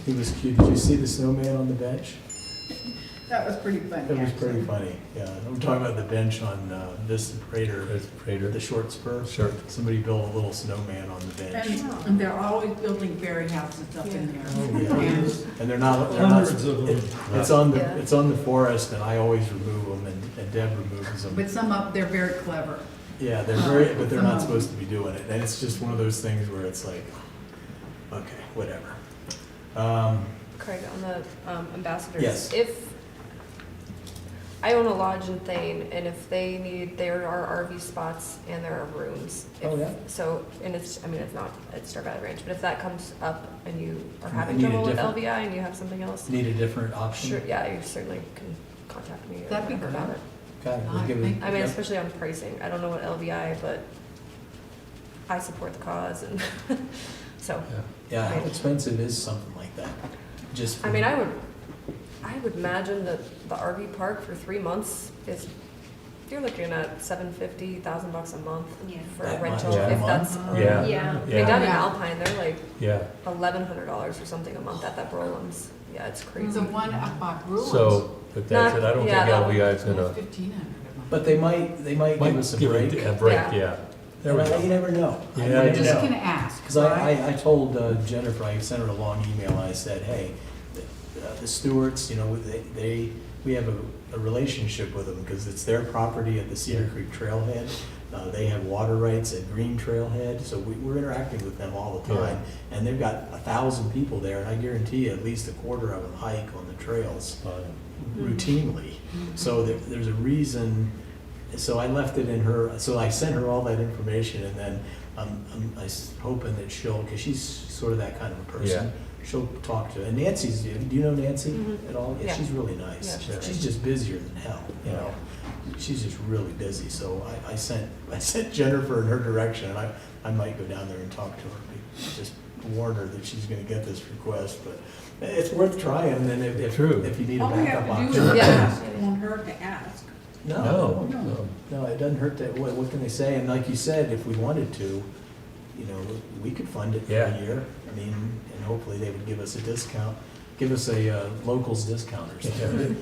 He was cute. Did you see the snowman on the bench? That was pretty funny, It was pretty actually. funny, yeah. I'm talking about the bench on Vista Prater, There's Prater. the short spur. Sure. Somebody built a little snowman on the bench. And they're always building fairy houses up in there. Yeah. And And they're not, Hundreds of them. Yeah. it's on the forest, and I always remove them, and Deb removes them. But some up, they're very clever. Yeah, they're but they're not supposed to be doing it, and it's just one of those things where it's like, okay, whatever. Craig, on the ambassadors. Yes. If, I own a lodge in Thane, and if they need, there are RV spots and there are rooms. Oh, If- yeah? So, and it's, I mean, it's not at Star Valley Ranch, but if that comes up and you are And having need a trouble with different- LVI and you have something else, Need a different option? sure, yeah, you certainly can contact me or That'd be whatever about good. it. Okay, we'll give it. Thank I mean, yep. especially on pricing. I don't know what LVI, but I support the cause and, so. Yeah, how expensive is something like that? Just. I mean, I would imagine that the RV park for 3 months is, you're looking at $750,000 a month Yeah. for a That rental, much if a that's. month? Yeah. Yeah. I mean, down in Yeah. Alpine, they're like Yeah, $1,100 or something a month at that Brolin's. Yeah, it's crazy. The one up by Bruins. so, but that's it, I don't think Yeah, that one. LVI is gonna. 1,500 a month. But they might give us a give break. it a break, Yeah. yeah. There we You go. never know. Yeah, You you I'm never just know. gonna ask, Because right? I told Jennifer, I sent her a long email, and I said, hey, the Stewarts, you know, we have a relationship with them, because it's their property at the Cedar Creek Trailhead. They have water rights at Green Trailhead, so we're interacting with them all the time. And they've got 1,000 people there, and I guarantee you at least a quarter of them hike on the trails routinely. So there's a reason, so I left it in her, so I sent her all that information, and then I'm hoping that she'll, because she's sort of that kind of a person. Yeah. She'll talk to, and Nancy's, do you know Nancy Mhm. at all? Yeah. She's really nice. Yeah, she's She's great. just busier than hell, you know? She's just really busy, so I sent Jennifer in her direction, and I might go down there and talk to her, just warn her that she's gonna get this request, but it's worth trying, and then if True. you need a All we backup have to do option. is Yeah. ask, it won't hurt to ask. No, No, it doesn't hurt to, what can they say? And like you said, if we wanted to, you know, we could fund it for Yeah. a year. I mean, and hopefully they would give us a discount, give us a locals discount or something.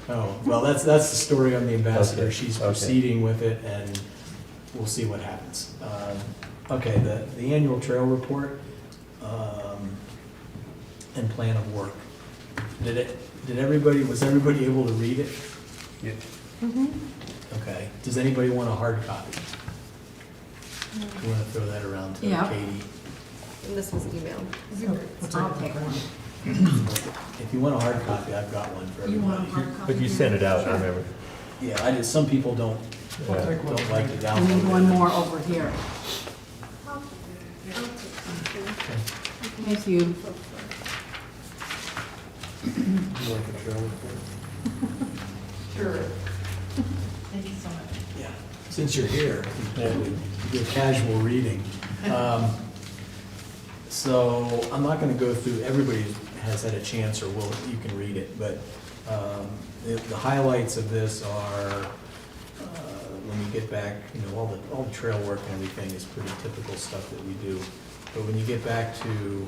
Oh, well, that's the story on the ambassador. Okay, She's okay. proceeding with it, and we'll see what happens. Okay, the annual trail report and plan of work. Was everybody able to read it? Okay. Does anybody want a hard copy? You want to throw that around to Yeah. Katie? And this was emailed. I'll take one. If you want a hard copy, I've got one for You want a everybody. hard copy? but you sent it out, I remember. Yeah, some people don't Yeah. like to download We it. need one more over here. Thank you. You like a trail report? Sure. Thank you so much. Yeah, since you're here, you can do a casual reading. So I'm not gonna go through, everybody has had a chance, or you can read it, but the highlights of this are, when you get back, you know, all the trail work and everything is pretty typical stuff that we do. But when you get back to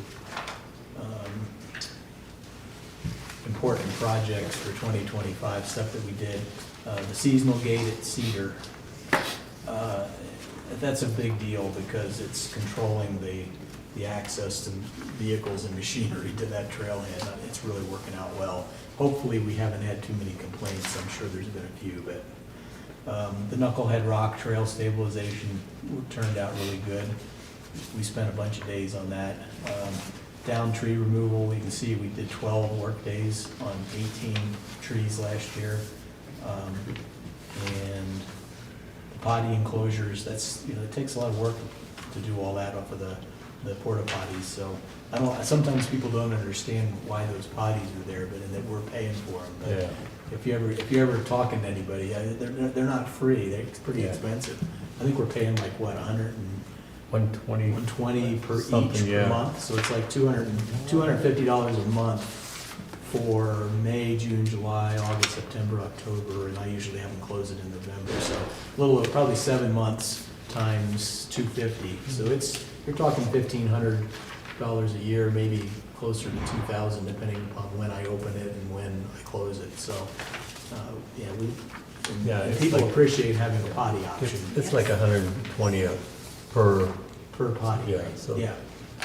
important projects for 2025, stuff that we did, the seasonal gate at Cedar, That's a big deal because it's controlling the access to vehicles and machinery to that trailhead. It's really working out well. Hopefully, we haven't had too many complaints. I'm sure there's been a few, but the Knucklehead Rock Trail stabilization turned out really good. We spent a bunch of days on that. Down tree removal, we can see we did 12 work days on 18 trees last year. And the potty enclosures, that's, it takes a lot of work to do all that off of the porta potties. So sometimes people don't understand why those potties are there, but in that we're paying for them. But Yeah. if you're ever talking to anybody, they're not free. They're pretty expensive. I think we're paying like what, 120 per each Something, per yeah. month. So it's like $250 a month for May, June, July, August, September, October, and I usually have them close it in November. So probably 7 months times 250. So you're talking $1,500 a year, maybe closer to 2,000, depending upon when I open it and when I close it. So, It's people like- appreciate having a potty option It's like 120 per, per potty. Yeah, right? so- Yeah,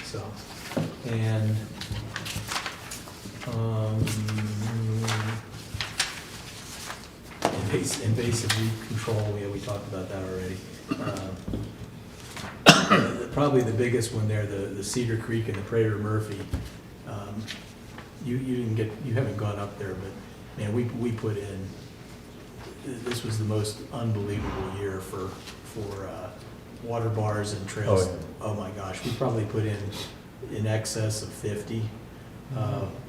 so, and, invasive weed control, we talked about that already. Probably the biggest one there, the Cedar Creek and the Prater Murphy. You haven't gone up there, but man, we put in, this was the most unbelievable year for water bars and trails. Oh, yeah. Oh my gosh, we probably put in excess of 50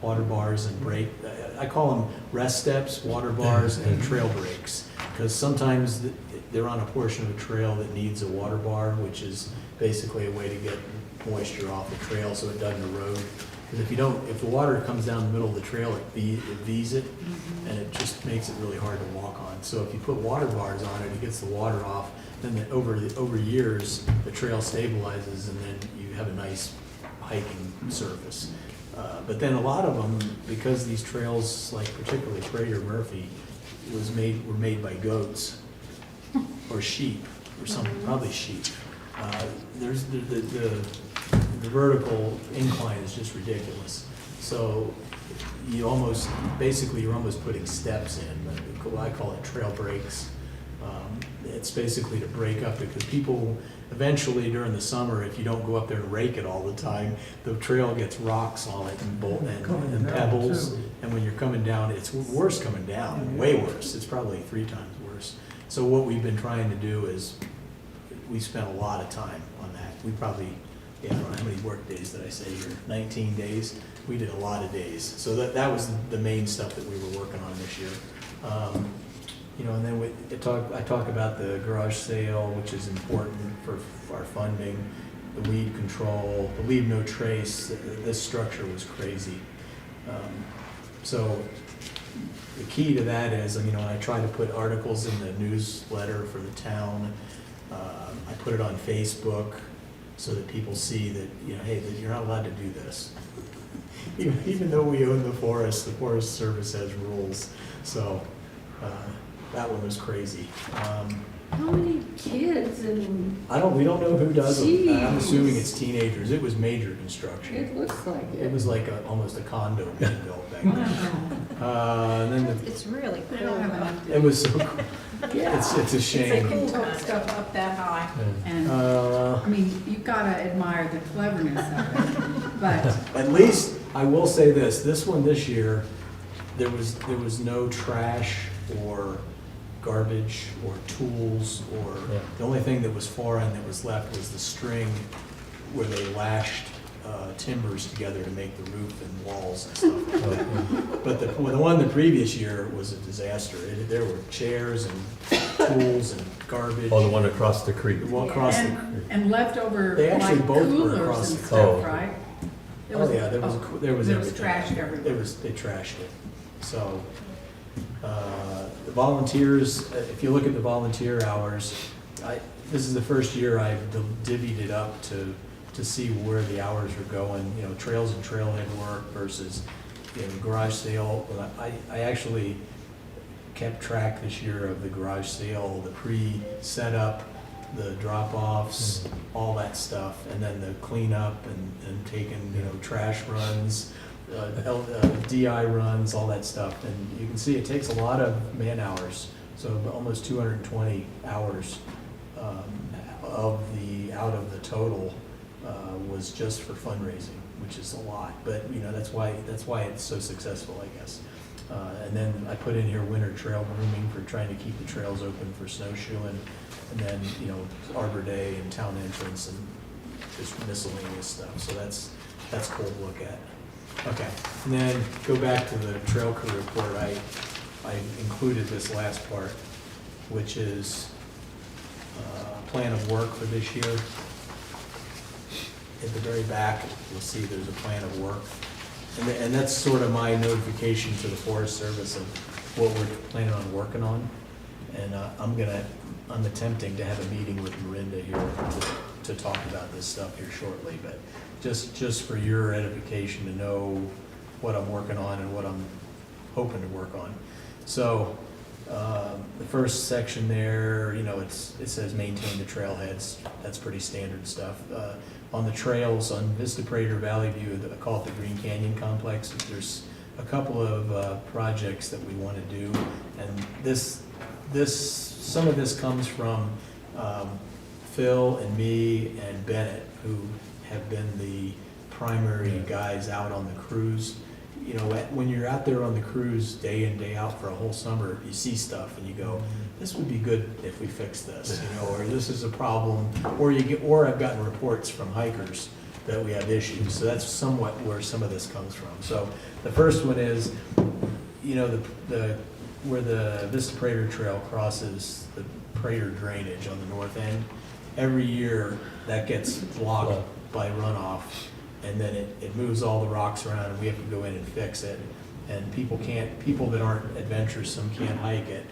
water bars and I call them rest steps, water bars, and trail breaks. Because sometimes they're on a portion of a trail that needs a water bar, which is basically a way to get moisture off the trail so it doesn't erode. Because if the water comes down the middle of the trail, it V's it, and it just makes it really hard to walk on. So if you put water bars on it, it gets the water off, then over years, the trail stabilizes, and then you have a nice hiking surface. But then a lot of them, because these trails, like particularly Prater Murphy, were made by goats or sheep or something, probably sheep. There's the vertical incline is just ridiculous. So you're almost putting steps in. I call it trail breaks. It's basically to break up, because people eventually during the summer, if you don't go up there and rake it all the time, the trail gets rocks on it and Coming down, pebbles. too. And when you're coming down, it's worse coming down, way worse. It's probably 3 times worse. So what we've been trying to do is, we spent a lot of time on that. We probably, I don't know how many work days did I say here, 19 days? We did a lot of days. So that was the main stuff that we were working on this year. And then I talk about the garage sale, which is important for our funding, the weed control, the leave no trace. This structure was crazy. So the key to that is, I try to put articles in the newsletter for the town. I put it on Facebook so that people see that, hey, that you're not allowed to do this. Even though we own the Forest Service has rules. So that one was crazy. How many kids and We don't know who does them. I'm Jeez. assuming it's teenagers. It was major construction. it looks like It it. was like almost a condo being built back then. And then It's really They don't have cool. enough. it was so, Yeah. it's a It's like shame. cool to put stuff up that high, and, Uh, I mean, you've gotta admire the cleverness of it, but At least, I will say this one this year, there was no trash or garbage or tools the only thing that was foreign that was left was the string where they lashed timbers together to make the roof and walls and stuff like that. But the one the previous year was a disaster. There were chairs and tools and garbage. Oh, the one across the creek. Well, across the and leftover, They actually like both were coolers across and the- stuff, Oh. right? Oh, yeah, there was everything. trash everywhere. They trashed it. So, the volunteers, if you look at the volunteer hours, this is the first year I've divvied it up to see where the hours are going, trails and trailhead work versus, garage sale. I actually kept track this year of the garage sale, the pre-setup, the drop-offs, all that stuff, and then the cleanup and taking, you know, trash runs, DI runs, all that stuff. And you can see it takes a lot of man hours, so almost 220 hours out of the total was just for fundraising, which is a lot. But, you know, that's why it's so successful, I guess. And then I put in here winter trail grooming for trying to keep the trails open for snowshoeing. And then, you know, Arbor Day and town entrance and just miscellaneous stuff. So that's cool to look at. Okay, and then go back to the trail crew report. I included this last part, which is plan of work for this year. At the very back, you'll see there's a plan of work. And that's sort of my notification to the Forest Service of what we're planning on working on. And I'm attempting to have a meeting with Miranda here to talk about this stuff here shortly. But just for your edification to know what I'm working on and what I'm hoping to work on. So the first section there, you know, it says maintain the trailheads. That's pretty standard stuff. On the trails on Vista Prater Valley View, I call it the Green Canyon Complex. There's a couple of projects that we want to do, and some of this comes from Phil and me and Bennett, who have been the primary guys out on the cruise. You know, when you're out there on the cruise day in, day out for a whole summer, you see stuff and you go, this would be good if we fix this, you know, or this is a problem, or I've gotten reports from hikers that we have issues. So that's somewhat where some of this comes from. So the first one is, you know, where the Vista Prater Trail crosses the Prater drainage on the north end. Every year that gets blocked by runoff, and then it moves all the rocks around, and we have to go in and fix it. And people that aren't adventuresome can't hike it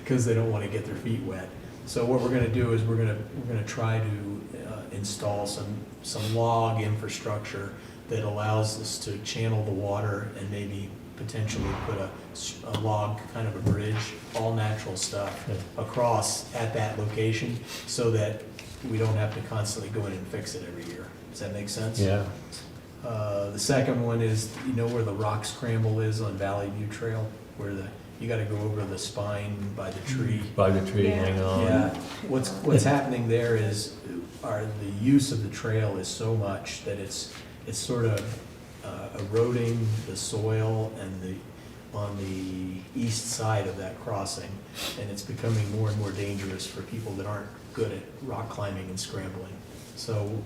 because they don't want to get their feet wet. So what we're going to do is we're going to try to install some log infrastructure that allows us to channel the water and maybe potentially put a log, kind of a bridge, all natural stuff across at that location, so that we don't have to constantly go in and fix it every year. Does that make sense? Yeah. The second one is, you know where the rock scramble is on Valley View Trail, where you got to go over the spine by the tree. By the tree, Yeah. hang on. Yeah, what's happening there is, the use of the trail is so much that it's sort of eroding the soil and on the east side of that crossing, and it's becoming more and more dangerous for people that aren't good at rock climbing and scrambling. So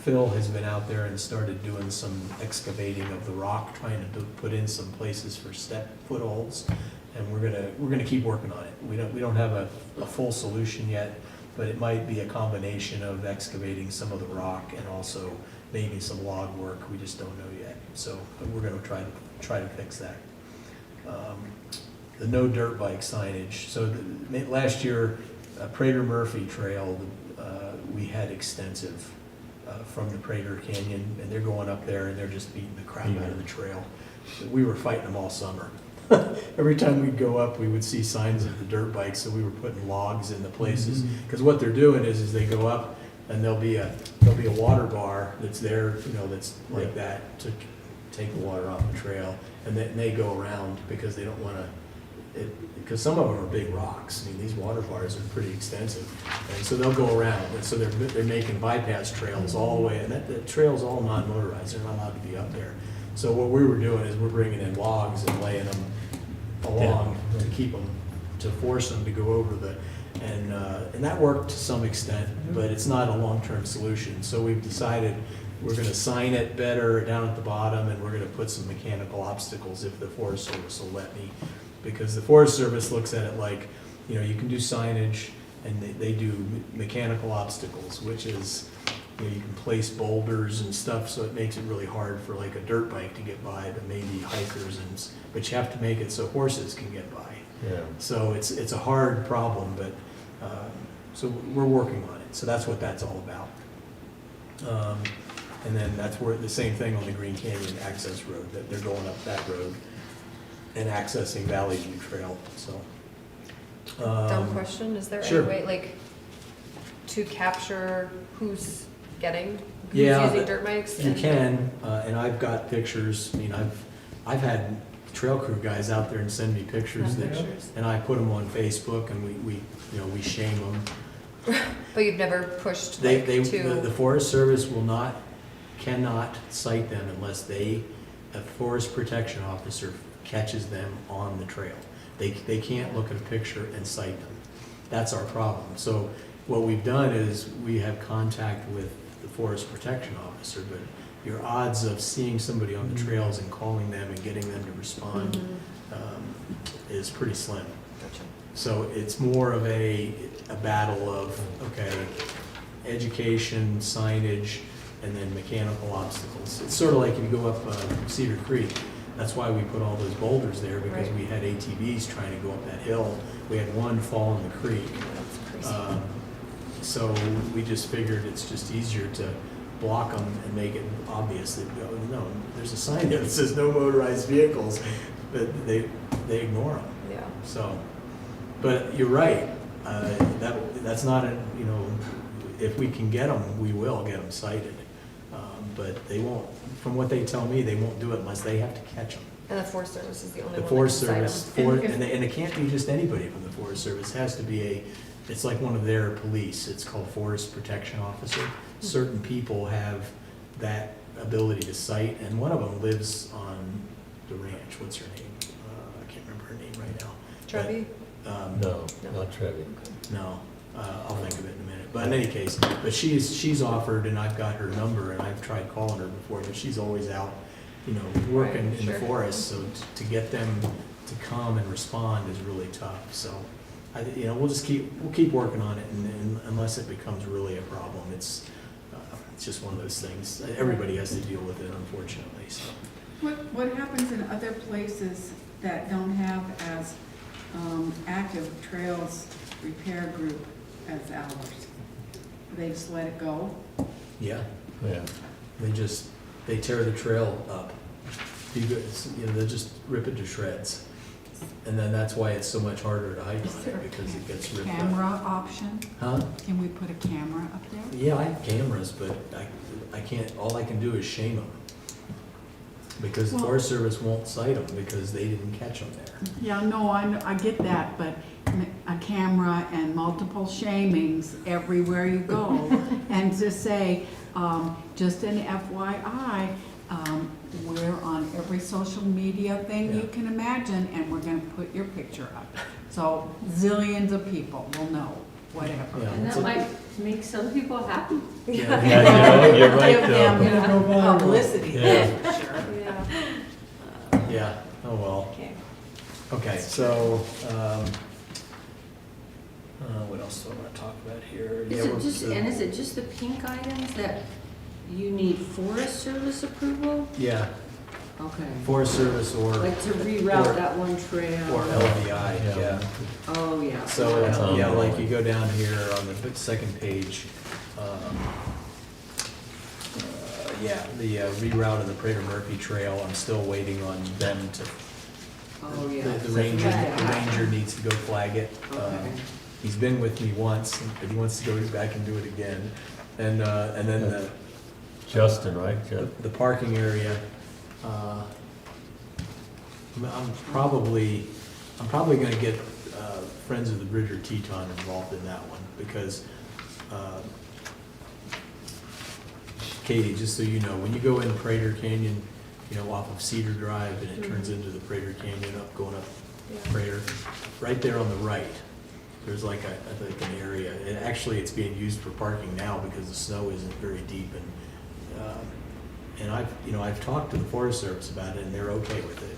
Phil has been out there and started doing some excavating of the rock, trying to put in some places for step footholds, and we're gonna keep working on it. We don't have a full solution yet, but it might be a combination of excavating some of the rock and also maybe some log work. We just don't know yet. So, but we're gonna try to fix that. The no dirt bike signage. So last year, Prater Murphy Trail, we had extensive from the Prater Canyon, and they're going up there and they're just beating the crap out of the trail. We were fighting them all summer. Every time we'd go up, we would see signs of the dirt bikes, so we were putting logs in the places. Because what they're doing is they go up and there'll be a water bar that's there, you know, that's like that to take the water off the trail, and then they go around because they don't want to. Because some of them are big rocks. I mean, these water bars are pretty extensive, and so they'll go around. And so they're making bypass trails all the way, and the trail's all non-motorized. They're not allowed to be up there. So what we were doing is we're bringing in logs and laying them along to keep them, to force them to go over and that worked to some extent, but it's not a long-term solution. So we've decided we're going to sign it better down at the bottom, and we're going to put some mechanical obstacles if the Forest Service will let me. Because the Forest Service looks at it like, you know, you can do signage, and they do mechanical obstacles, which is, you know, you can place boulders and stuff, so it makes it really hard for like a dirt bike to get by, but maybe hikers, but you have to make it so horses can get by. Yeah. So it's a hard problem, but so we're working on it. So that's what that's all about. And then that's where the same thing on the Green Canyon access road, that they're going up that road and accessing Valley View Trail. So Dumb question, is there sure. any way, like, to capture who's getting, who's Yeah, using dirt bikes? You and- can, and I've got pictures, I mean, I've had trail crew guys out there and send me pictures that, Pictures. and I put them on Facebook and we shame them. But you've never pushed They, like the to, Forest Service cannot cite them unless a forest protection officer catches them on the trail. They can't look at a picture and cite them. That's our problem. So what we've done is we have contact with the forest protection officer, but your odds of seeing somebody on the trails and calling them and getting them to respond is pretty slim. Gotcha. So it's more of a battle of, okay, education, signage, and then mechanical obstacles. It's sort of like if you go up Cedar Creek, that's why we put all those boulders there, because Right. we had ATVs trying to go up that hill. We had one fall in the creek. That's crazy. So we just figured it's just easier to block them and make it obvious that, oh, no, there's a sign there that says no motorized vehicles, but they ignore them. Yeah. So, but you're right, that's not a, if we can get them, we will get them cited. But they won't, from what they tell me, they won't do it unless they have to catch them. And the Forest Service is the only The one Forest that can Service, cite them. and it can't be just anybody from the Forest Service, it has to be it's like one of their police, it's called Forest Protection Officer. Certain people have that ability to cite, and one of them lives on the ranch, what's her name? I can't remember her name right now. Trevi? No, No. not Trevi. No, I'll think of it in a minute. But in any case, but she's offered, and I've got her number, and I've tried calling her before, but she's always out, working Right, in the sure. forest. So to get them to come and respond is really tough. So, we'll keep working on it, and unless it becomes really a problem, it's just one of those things. Everybody has to deal with it, unfortunately. So. What happens in other places that don't have as active trails repair group as ours? They just let it go? Yeah. Yeah. They tear the trail up. They just rip it to shreds. And then that's why it's so much harder to hike on it, because it gets ripped up. Camera option? Huh? Can we put a camera up there? Yeah, I have cameras, but I can't, all I can do is shame them. Because the Well- Forest Service won't cite them because they didn't catch them there. Yeah, no, I get that, but a camera and multiple shamings everywhere you go. And to say, just an FYI, we're on every social media thing you Yeah. can imagine, and we're gonna put your picture up. So zillions of people will know, whatever. Yeah. And that might make some people happy. Yeah. Yeah, you're right, Give them though. publicity, Yeah. that's for sure. Yeah. Yeah, oh well. Okay. Okay, so, what else do I want to talk about here? Yeah, Is it just the pink items that you need Forest Service approval? Yeah, Okay. Forest Service or Like to reroute that one trail? LVI, Yeah. yeah. Oh, yeah. So, That's on yeah, there. like you go down here on the second page, yeah, the reroute of the Prater Murphy Trail, I'm still waiting on them to, Oh, yeah. the ranger needs to go flag it. Okay. He's been with me once, but he wants to go back and do it again. And then Justin, right? the parking area, I'm probably gonna get Friends of the Bridger Teton involved in that one, because Katie, just so you know, when you go in Prater Canyon, off of Cedar Drive, and it turns into the Prater Canyon going up Prater, right there on the right, there's like an area, and actually it's being used for parking now because the snow isn't very deep, and I've talked to the Forest Service about it, and they're okay with it.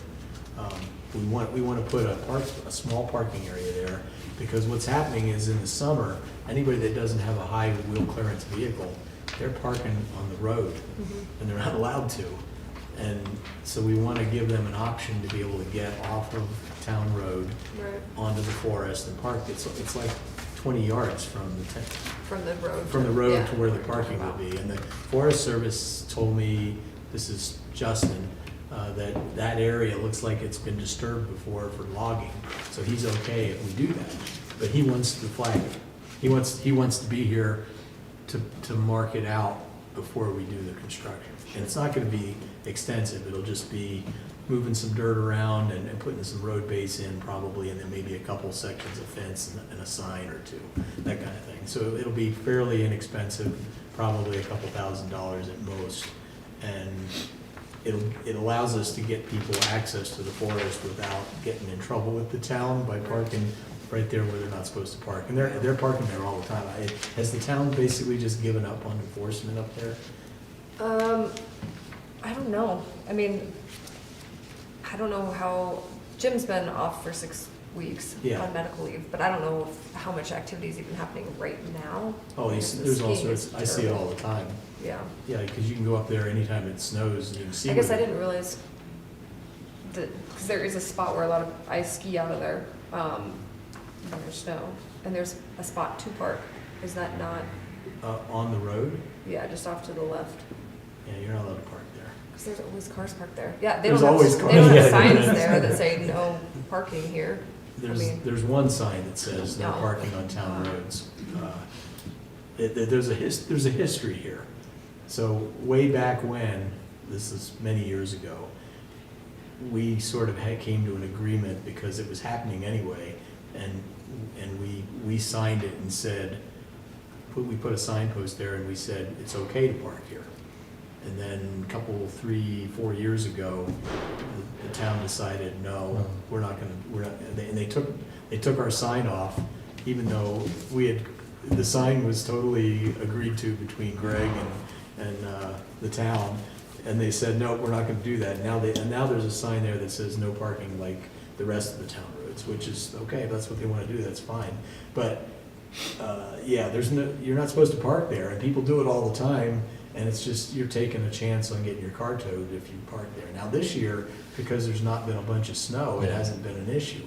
We want to put a small parking area there, because what's happening is in the summer, anybody that doesn't have a high wheel clearance vehicle, they're parking on the road, and they're not allowed to. And so we want to give them an option to be able to get off of town road Right, onto the forest and park. It's like 20 yards from the from the road. road Yeah. to where the parking will be. And the Forest Service told me, this is Justin, that area looks like it's been disturbed before for logging, so he's okay if we do that. But he wants to flag it. He wants to be here to mark it out before we do the construction. And it's not gonna be extensive, it'll just be moving some dirt around and putting some road base in probably, and then maybe a couple sections of fence and a sign or two, that kind of thing. So it'll be fairly inexpensive, probably a couple $1,000s at most. And it allows us to get people access to the forest without getting in trouble with the town by parking right there where they're not supposed to park. And they're parking there all the time. Has the town basically just given up on enforcement up there? I don't know. I mean, I don't know how, Jim's been off for 6 weeks Yeah. on medical leave, but I don't know how much activity is even happening right now. Oh, Because the there's all skiing sorts, is I see it terrible. all the time. Yeah. Yeah, because you can go up there anytime it snows and you can see. I guess I where- didn't realize that, because there is a spot where I ski out of there, when there's snow, and there's a spot to park. Is that not, On the road? yeah, just off to the left? Yeah, you're not allowed to park there. Because there's always cars parked there. Yeah, they There's don't always have, cars. they don't have Yeah. signs there that say no parking here. There's one sign that says no No. parking on town roads. There's a history here. So way back when, this is many years ago, we sort of came to an agreement because it was happening anyway, and we signed it and said, we put a signpost there and we said, it's okay to park here. And then a couple, 3, 4 years ago, the town decided, no, we're not, and they took our sign off, even though the sign was totally agreed to between Greg and the town. And they said, no, we're not gonna do that. And now there's a sign there that says no parking like the rest of the town roads, which is, okay, if that's what they wanna do, that's fine. But, yeah, you're not supposed to park there, and people do it all the time, and it's just, you're taking a chance on getting your car towed if you park there. Now, this year, because there's not been a bunch of snow, it hasn't been an issue.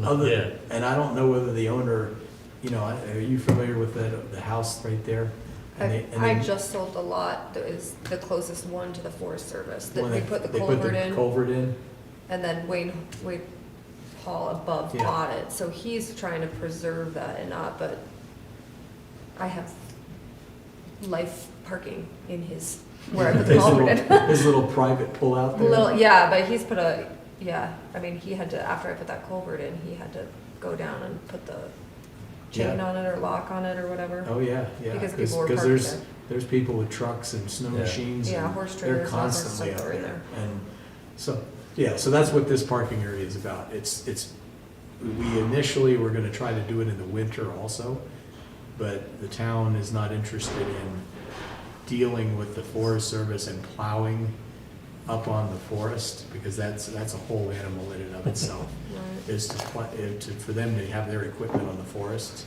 Yeah. And I don't know whether the owner, are you familiar with the house right there? I just sold the lot that is the closest one to the Forest Service, that When they put the they culvert in, culvert in? and then Wade Paul above Yeah. bought it, so he's trying to preserve that and not, but I have life parking in his, where I put the His culvert little- in. His little private pull-out there? Yeah, but he's put I mean, he had to, after I put that culvert in, he had to go down and put the chain Yeah. on it or lock on it or whatever. Oh, yeah, yeah. Because people were Because parked there. there's people with trucks and snow Yeah. machines. Yeah, and horse they're trailers, all sorts of constantly stuff up are in there. And so, yeah, so that's what this parking area is about. We initially were gonna try to do it in the winter also, but the town is not interested in dealing with the Forest Service and plowing up on the forest, because that's a whole animal in and of itself. Right. Is for them to have their equipment on the forests.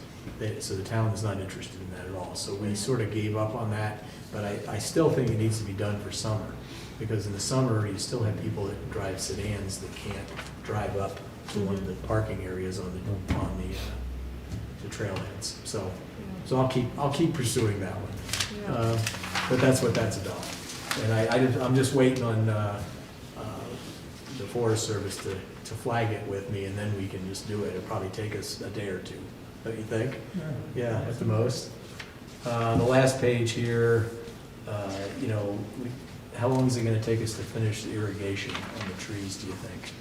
So the town is not interested in that at all. So we sort of gave up on that, but I still think it needs to be done for summer. Because in the summer, you still have people that drive sedans that can't drive up to one of the parking areas on the trailheads. So I'll keep pursuing that one. Yeah. But that's what that's about. And I'm just waiting on the Forest Service to flag it with me, and then we can just do it. It'll probably take us a day or two, don't you think? Yeah, at the most. The last page here, how long is it gonna take us to finish the irrigation on the trees, do you think?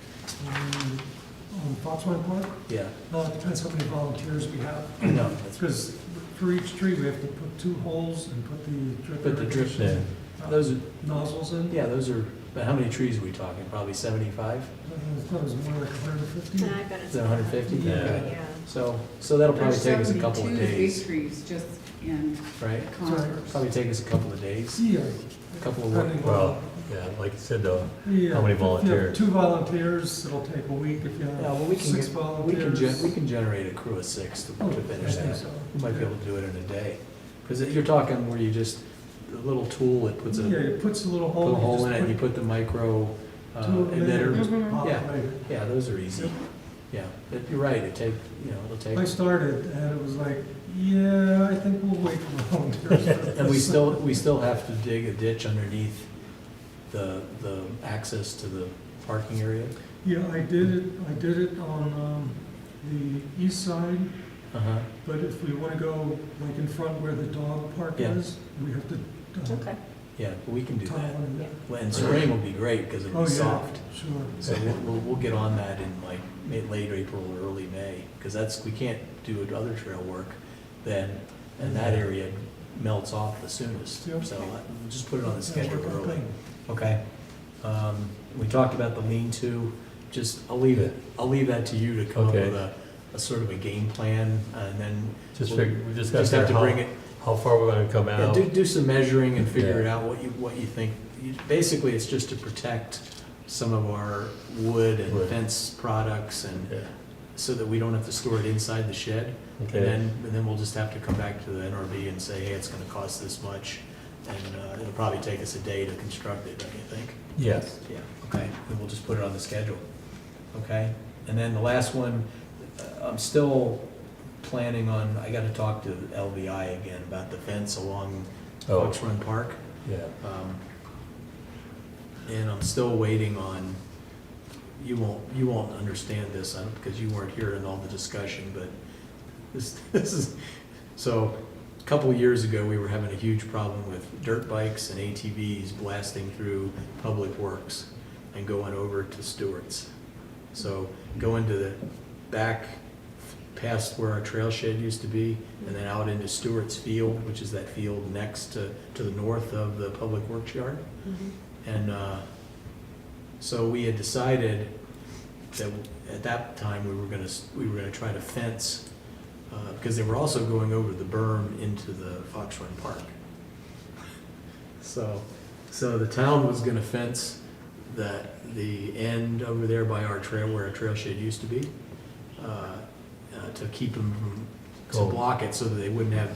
On Foxwine Park, Yeah, it depends how many volunteers we have. I know, that's, Because for each tree, we have to put 2 holes and put the Put the drip irrigation, those are, nozzles in. yeah, those are, but how many trees are we talking? Probably 75? I thought it was more like 150. I bet Is it's. that 150? Yeah. Okay. Yeah. So that'll probably take us a couple of 72 days, big trees just in right? Converse. Probably take us a couple of days, Yeah. a couple of Depending work. Well, yeah, like you said though, Yeah, how many if you have volunteers? 2 volunteers, it'll take a week. If you Yeah, well, have we can 6 get, volunteers. we can generate a crew of 6 Oh, to finish I think that. so. We might be able to do it in a day. Because you're talking where you just, a little tool that puts Yeah, a it puts a little put hole. a hole in it, and you put the micro emitter. Pop Yeah. later. Yeah, those are easy. Yeah, but you're right, it'll take. I started and it was like, yeah, I think we'll wait for volunteers. for And we this. still have to dig a ditch underneath the access to the parking area. Yeah, I did it on the east side Uh-huh. But if we wanna go like in front where the dog park Yeah. is, we have to, Okay. Yeah, we can do tile that. in there. Well, and spring will be great because Oh, it'll be yeah, soft. sure. So we'll get on that in like late April or early May, because we can't do other trail work then, and that area melts off the soonest. Yep. So we'll just put it on the Yeah, schedule work out early. good. Okay. We talked about the lean-to, I'll leave that to you to come up Okay. with a sort of a game plan, and then Just we'll- figure, we just gotta just have figure to bring it, how far we're gonna come yeah, out. do some measuring and figure it Yeah. out what you think. Basically, it's just to protect some of our wood and Wood. fence products, and Yeah, so that we don't have to store it inside the shed. okay. And then we'll just have to come back to the NRB and say, hey, it's gonna cost this much, and it'll probably take us a day to construct it, don't you think? Yes. Yeah, okay, and we'll just put it on the schedule, okay? And then the last one, I'm still planning on, I gotta talk to LVI again about the fence along Oh, Fox Run Park. yeah. And I'm still waiting on, you won't understand this, because you weren't here in all the discussion, but this is, so, a couple of years ago, we were having a huge problem with dirt bikes and ATVs blasting through Public Works and going over to Stewart's. So, going to the back past where our trail shed used to be, and then out into Stewart's Field, which is that field next to the north of the Public Works yard. And so we had decided that at that time, we were gonna try to fence, because they were also going over the berm into the Fox Run Park. So the town was gonna fence the end over there by our trail, where our trail shed used to be, to keep them from, to Cool. block it so that they wouldn't have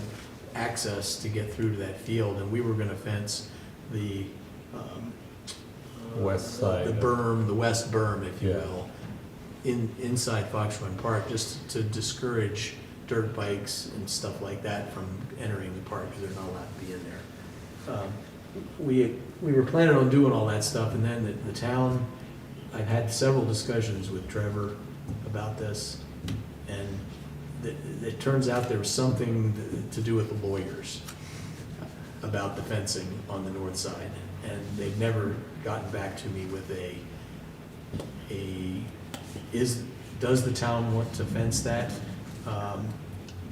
access to get through to that field. And we were gonna fence the, West side. the berm, the west berm, if you Yeah. will, inside Fox Run Park, just to discourage dirt bikes and stuff like that from entering the park, because they're not allowed to be in there. We were planning on doing all that stuff, and then the town, I've had several discussions with Trevor about this, and it turns out there was something to do with the lawyers about the fencing on the north side, and they've never gotten back to me with does the town want to fence that?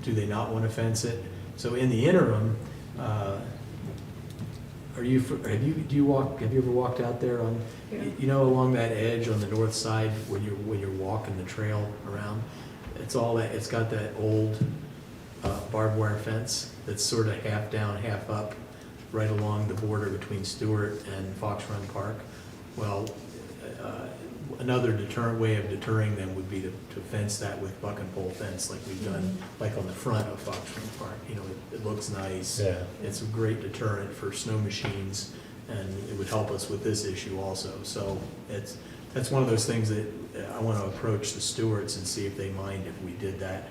Do they not want to fence it? So in the interim, have you ever walked out there on, Yeah. you know, along that edge on the north side when you're walking the trail around? It's got that old barbed wire fence that's sort of half down, half up, right along the border between Stewart and Fox Run Park. Well, another way of deterring them would be to fence that with buck and pole fence, like we've done, like on the front of Fox Run Park. You know, it looks nice. Yeah. It's a great deterrent for snow machines, and it would help us with this issue also. So that's one of those things that I want to approach the Stewarts and see if they mind if we did that.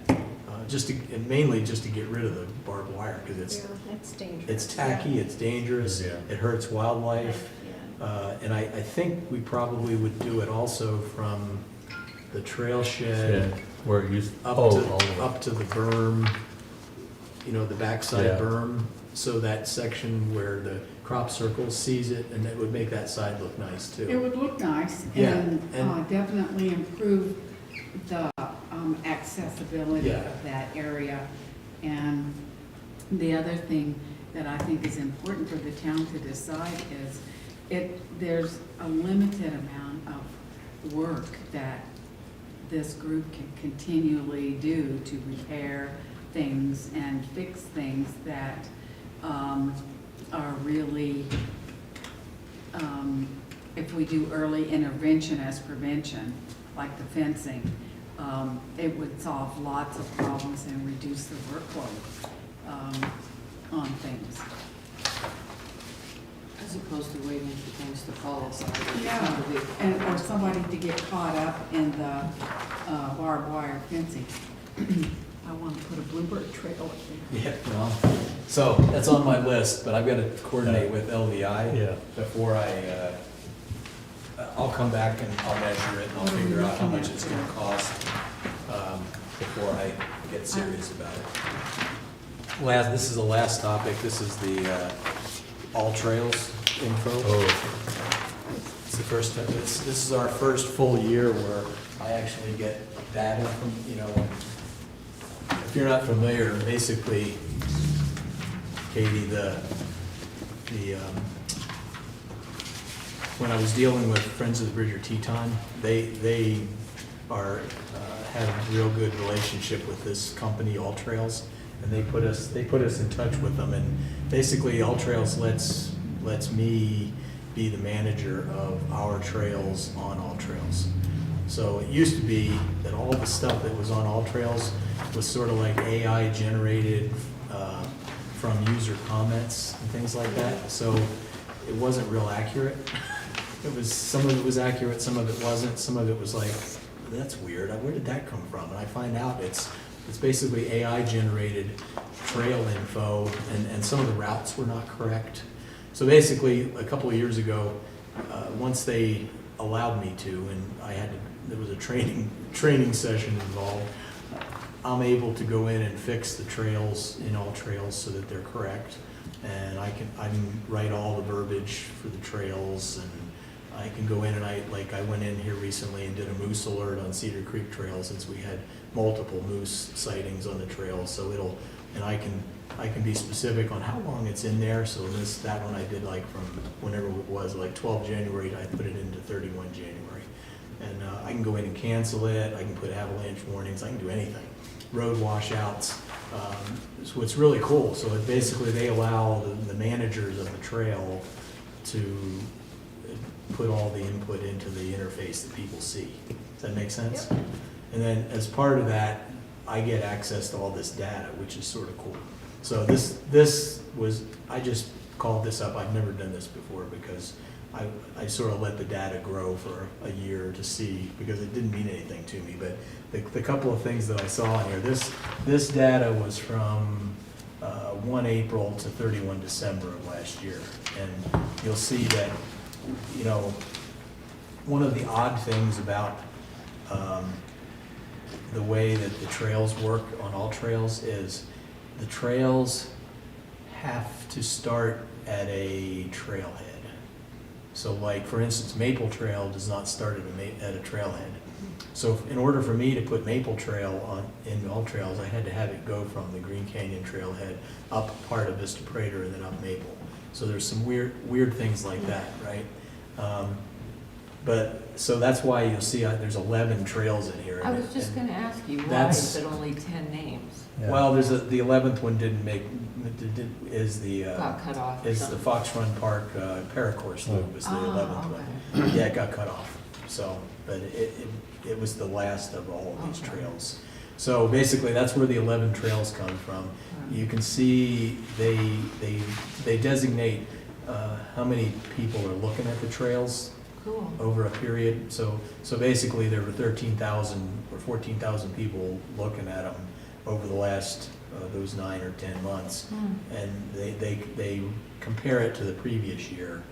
And mainly just to get rid of the barbed wire, because That's dangerous. it's tacky, it's dangerous, Yeah. it hurts wildlife. And I think we probably would do it also from the trail Yeah, shed where it used, up all the way. up to the berm, you know, the backside Yeah. berm, so that section where the crop circle sees it, and it would make that side look nice It too. would look nice Yeah, and and- definitely improve the accessibility Yeah. of that area. And the other thing that I think is important for the town to decide is there's a limited amount of work that this group can continually do to repair things and fix things that are really, if we do early intervention as prevention, like the fencing, it would solve lots of problems and reduce the workload on things. As opposed to waiting for things to fall apart. Yeah, or somebody to get caught up in the barbed wire fencing. I want to put a bluebird trail up there. Yeah, well, so that's on my list, but I've got to coordinate with LVI Yeah. before I'll come back and I'll measure it and I'll What are we figure out how looking much at it's gonna there? cost, before I get serious about it. This is the last topic. This is the All Trails info. It's the first time, this is our first full year where I actually get data from, if you're not familiar, basically, Katie, when I was dealing with Friends of the Bridger Teton, they are, had a real good relationship with this company, All Trails, and they put us in touch with them, and basically All Trails lets me be the manager of our trails on All Trails. So it used to be that all the stuff that was on All Trails was sort of like AI generated from user comments and things like that. So it wasn't real accurate. Some of it was accurate, some of it wasn't. Some of it was like, that's weird. Where did that come from? And I find out it's basically AI generated trail info, and some of the routes were not correct. So basically, a couple of years ago, once they allowed me to, and there was a training session involved, I'm able to go in and fix the trails in All Trails so that they're correct. And I can write all the verbiage for the trails, and I can go in and I went in here recently and did a moose alert on Cedar Creek Trail since we had multiple moose sightings on the trail. So I can be specific on how long it's in there. So that one I did from whenever it was, 12 January, I put it into 31 January. And I can go in and cancel it. I can put avalanche warnings. I can do anything. Road washouts. So it's really cool. So basically they allow the managers of the trail to put all the input into the interface that people see. Does that make sense? Yep. And then as part of that, I get access to all this data, which is sort of cool. So this was, I just called this up. I've never done this before because I sort of let the data grow for a year to see, because it didn't mean anything to me. But the couple of things that I saw in here, this data was from 1 April to 31 December of last year. And you'll see that, one of the odd things about the way that the trails work on All Trails is the trails have to start at a trailhead. So for instance, Maple Trail does not start at a trailhead. So in order for me to put Maple Trail in All Trails, I had to have it go from the Green Canyon trailhead up part of Vista Prater and then up Maple. So there's some weird things like that, right? So that's why you'll see there's 11 trails in here. I was just gonna ask you, why That's- is it only 10 names? Yeah. Well, there's the 11th one is the Got cut off or is the something. Fox Run Park Paracourse Loop was the 11th one. Yeah, it got cut off. So, but it was the last of all of these Okay. trails. So basically, that's where the 11 trails come from. You can see they designate how many people are looking at the trails Cool. over a period. So basically, there were 13,000 or 14,000 people looking at them over the last those 9 or 10 months, and they compare it to the previous year,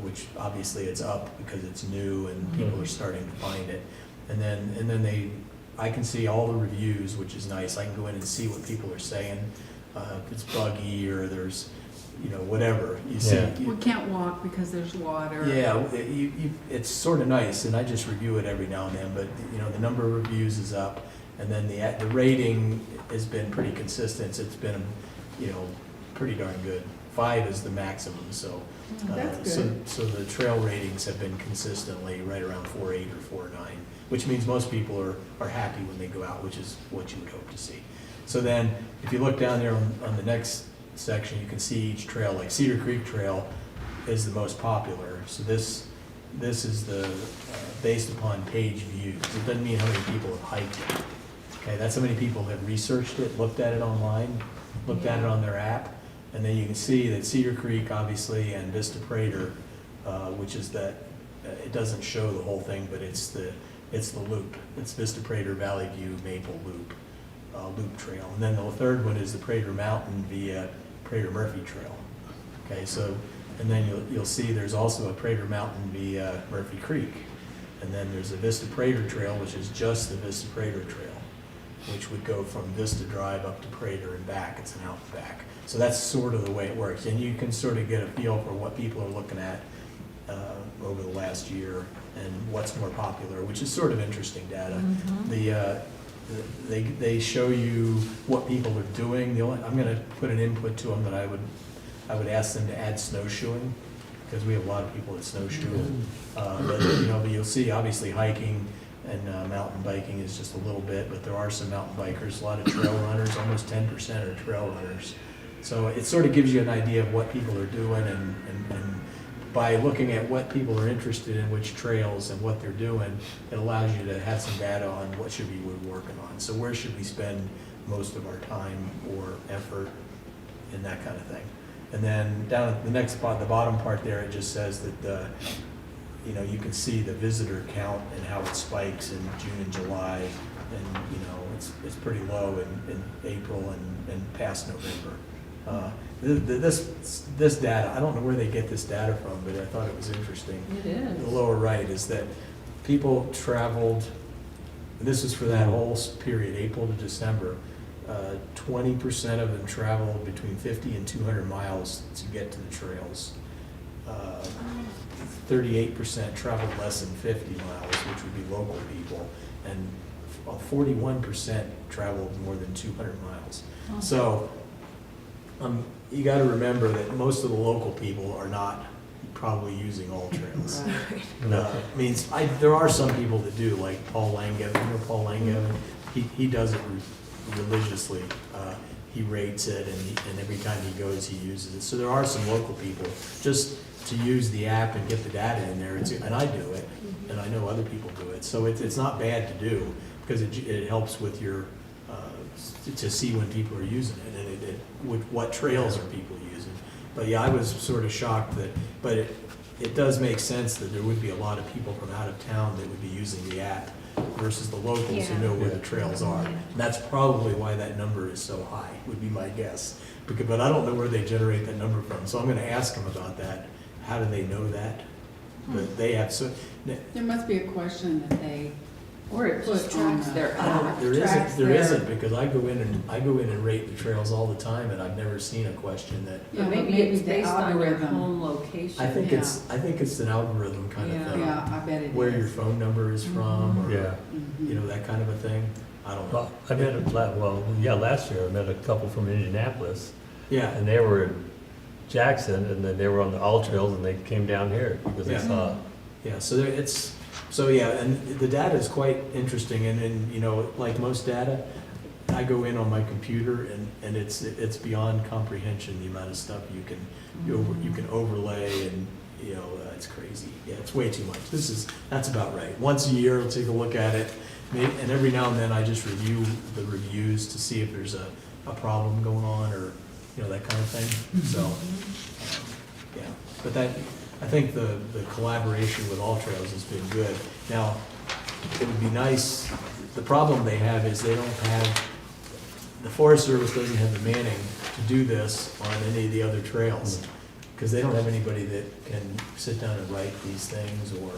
which obviously it's up because it's new and people are starting to find it. And then I can see all the reviews, which is nice. I can go in and see what people are saying. If it's buggy or there's whatever you see. Yeah. We can't walk because there's water. Yeah, it's sort of nice, and I just review it every now and then, but, the number of reviews is up, and then the rating has been pretty consistent. It's been, pretty darn good. 5 is the maximum, so. That's good. So the trail ratings have been consistently right around 4.8 or 4.9, which means most people are happy when they go out, which is what you would hope to see. So then, if you look down there on the next section, you can see each trail. Like Cedar Creek Trail is the most popular. So this is the based upon page views. It doesn't mean how many people have hiked it. Okay, that's how many people have researched it, looked at it online, looked at it on their app, and then you can see that Cedar Creek, obviously, and Vista Prater, which is that it doesn't show the whole thing, but it's the loop. It's Vista Prater, Valley View, Maple Loop. Loop trail. And then the third one is the Prater Mountain via Prater Murphy Trail. Okay, so, and then you'll see there's also a Prater Mountain via Murphy Creek. And then there's a Vista Prater Trail, which is just the Vista Prater Trail. which would go from Vista Drive up to Prater and back. It's an out and back. So that's sort of the way it works. And you can sort of get a feel for what people are looking at over the last year and what's more popular, which is sort of interesting data. They show you what people are doing. I'm going to put an input to them that I would ask them to add snowshoeing, because we have a lot of people that snowshoe. But you'll see obviously hiking and mountain biking is just a little bit, but there are some mountain bikers, a lot of trail runners, almost 10% are trail runners. So it sort of gives you an idea of what people are doing, and by looking at what people are interested in, which trails and what they're doing, it allows you to have some data on what should we be working on. So where should we spend most of our time or effort and that kind of thing. And then down at the next spot, the bottom part there, it just says that you can see the visitor count and how it spikes in June and July, and it's pretty low in April and past November. This data, I don't know where they get this data from, but I thought it was interesting. It is. The lower right is that people traveled, and this is for that whole period, April to December, 20% of them traveled between 50 and 200 miles to get to the trails. 38% traveled less than 50 miles, which would be local people, and 41% traveled more than 200 miles. So you got to remember that most of the local people are not probably using all trails. Means there are some people that do, like Paul Langevin. Paul Langevin? He does it religiously. He rates it, and every time he goes, he uses it. So there are some local people just to use the app and get the data in there. And I do it, and I know other people do it. So it's not bad to do, because it helps with your to see when people are using it, and what trails are people using. But yeah, I was sort of shocked but it does make sense that there would be a lot of people from out of town that would be using the app versus the locals who know where the trails are. And that's probably why that number is so high, would be my guess. But I don't know where they generate that number from, so I'm going to ask them about that. How do they know that? But they have There must be a question that they Or it just tracks their app. There isn't, because I go in and rate the trails all the time, and I've never seen a question that. Yeah, but Maybe maybe it's the based on your algorithm. home location. I think it's an algorithm kind of thing. Yeah, I bet it is. Where your phone number is from, or Yeah. that kind of a thing. I don't know. Well, I met last year I met a couple from Indianapolis, Yeah, and they were in Jackson, and then they were on the All Trails, and they came down here because they Yeah. saw. yeah. So yeah, and the data is quite interesting, and like most data, I go in on my computer, and it's beyond comprehension, the amount of stuff you can overlay, and it's crazy. Yeah, it's way too much. That's about right. Once a year, I'll take a look at it, and every now and then I just review the reviews to see if there's a problem going on, or that kind of thing. So yeah, but I think the collaboration with All Trails has been good. Now, it would be nice, the problem they have is the Forest Service doesn't have the manning to do this on any of the other trails, because they don't have anybody that can sit down and write these things or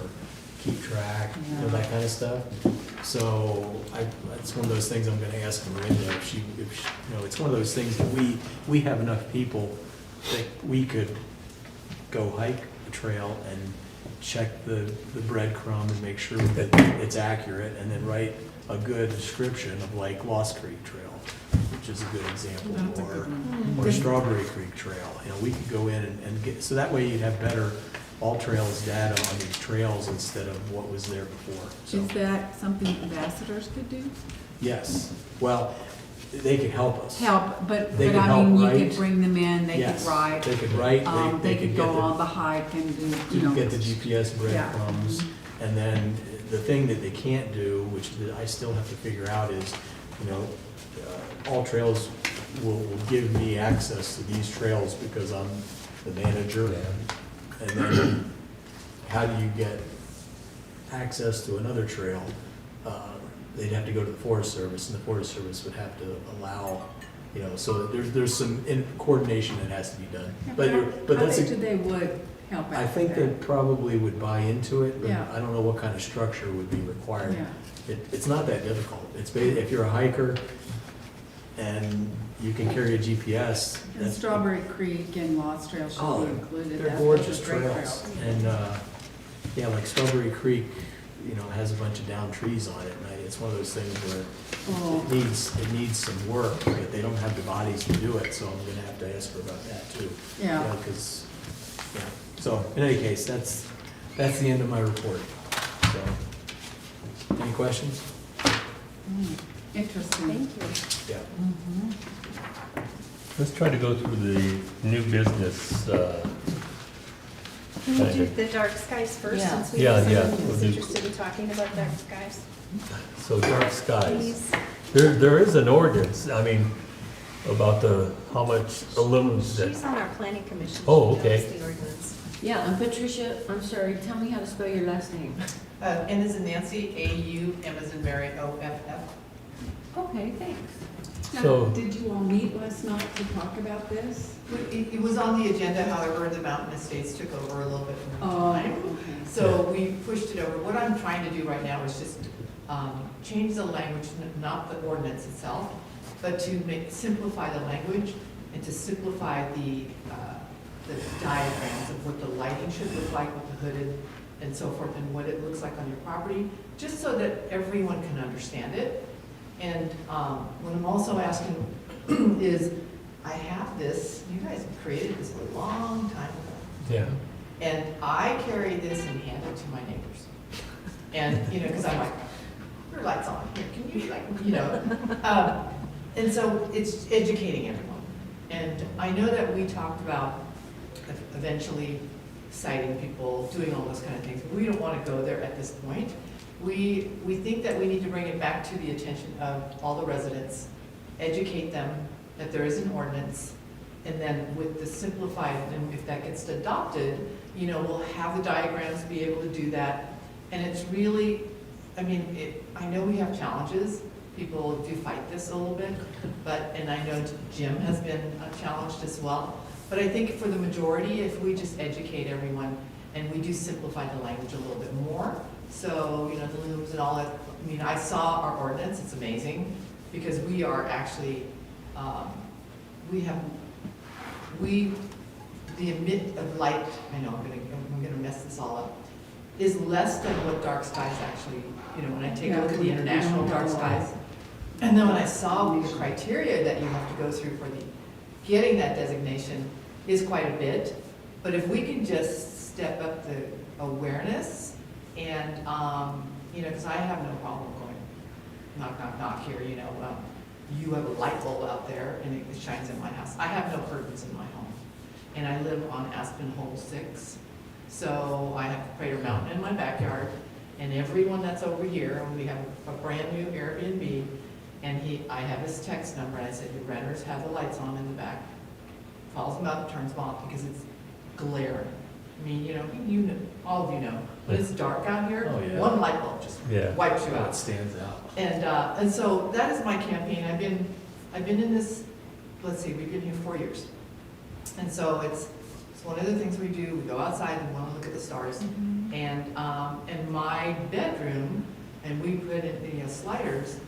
keep track, that kind of stuff. So it's one of those things I'm going to ask Miranda if it's one of those things that we have enough people that we could go hike a trail and check the breadcrumb and make sure that it's accurate, and then write a good description of like Lost Creek Trail, which is a good example, That's a good one. or Strawberry Creek Trail. We could go in and get, so that way you'd have better All Trails data on these trails instead of what was there before. So Is that something ambassadors could do? yes, well, they could help us. Help, but They could I help mean, you write. could bring them in, they Yes, could write. They could write, They could go get on the hike and get the GPS breadcrumbs. Yeah. And then the thing that they can't do, which I still have to figure out, is, All Trails will give me access to these trails because I'm the manager. And then how do you get access to another trail? They'd have to go to the Forest Service, and the Forest Service would have to allow, so there's some coordination that has to be done. But I that's bet you they would help out I with think they that. probably would buy into it, but Yeah. I don't know what kind of structure would be required. Yeah. It's not that difficult. If you're a hiker and you can carry a GPS. And that's- Strawberry Creek and Lost Trail Oh, should be included. They're Those are gorgeous great trails. And, yeah, like Strawberry Creek, you know, has a bunch of downed trees on it. And it's one of those things where Oh, it needs some work, but they don't have the bodies to do it, so I'm gonna have to ask her about that too. yeah. Because, yeah, so, in any case, that's the end of my report. So, any questions? Interesting. Thank you. Yeah. Mhm. Let's try to go through the new business. Can we do the dark skies first, Yeah. since we Yeah, have yeah, someone we'll who's do- interested in talking about dark skies? So dark skies. Please. There is an ordinance, I mean, about how much aluminum that, She's on our planning commission. Oh, She okay. knows the ordinance. Yeah, and Patricia, I'm sorry, tell me how to spell your last name. N as in Nancy, A-U, M as in Mary, O-F-F. Okay, thanks. Now, So- did you all meet last night to talk about this? It was on the agenda, however, the Mountain Estates took over a little bit from the Oh, time. okay. So we pushed it over. What I'm trying to do right now is just change the language, not the ordinance itself, but to simplify the language and to simplify the diagrams of what the lighting should look like with the hooded and so forth, and what it looks like on your property, just so that everyone can understand it. And what I'm also asking is, I have this, you guys created this a long time ago. yeah. And I carry this and hand it to my neighbors. And, you know, because I'm like, your light's on here, can you, like, you know? And so it's educating everyone. And I know that we talked about eventually citing people, doing all those kind of things. We don't want to go there at this point. We think that we need to bring it back to the attention of all the residents, educate them that there is an ordinance, and then with the simplified, and if that gets adopted, you know, we'll have the diagrams be able to do that. And it's really, I mean, I know we have challenges. People do fight this a little bit, and I know Jim has been challenged as well. But I think for the majority, if we just educate everyone and we do simplify the language a little bit more, so, you know, the looms and all that, I mean, I saw our ordinance, it's amazing, because we are actually, the emit of light, I know, I'm gonna mess this all up, is less than what dark skies actually, you know, when I take a look at the international dark skies. And then when I saw the criteria that you have to go through for getting that designation is quite a bit. But if we can just step up the awareness and, you know, because I have no problem going knock, knock, knock here, you know, you have a light bulb out there and it shines in my house. I have no curtains in my home. And I live on Aspen Hole 6. So I have Crater Mountain in my backyard. And everyone that's over here, we have a brand new Airbnb. And I have his text number, and I said, your renters have the lights on in the back. Calls them up, turns them off, because it's glaring. I mean, you know, all of you know, when it's dark out here, Oh, yeah. one light bulb just Yeah. wipes you How it out. stands out. And so that is my campaign. I've been in this, let's see, we've been here 4 years. And so it's one of the things we do. We go outside and want to look at the stars. And in my bedroom, and we put in the sliders,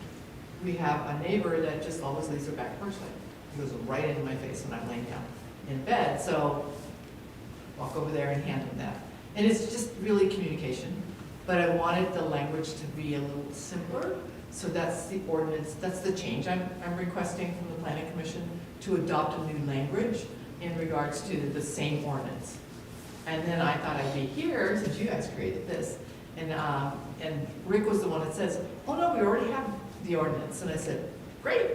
we have a neighbor that just always leaves her back porch light. It goes right into my face when I'm laying down in bed. So walk over there and hand him that. And it's just really communication. But I wanted the language to be a little simpler. So that's the ordinance, that's the change I'm requesting from the Planning Commission, to adopt a new language in regards to the same ordinance. And then I thought I'd be here, since you guys created this, and Rick was the one that says, oh no, we already have the ordinance. And I said, great.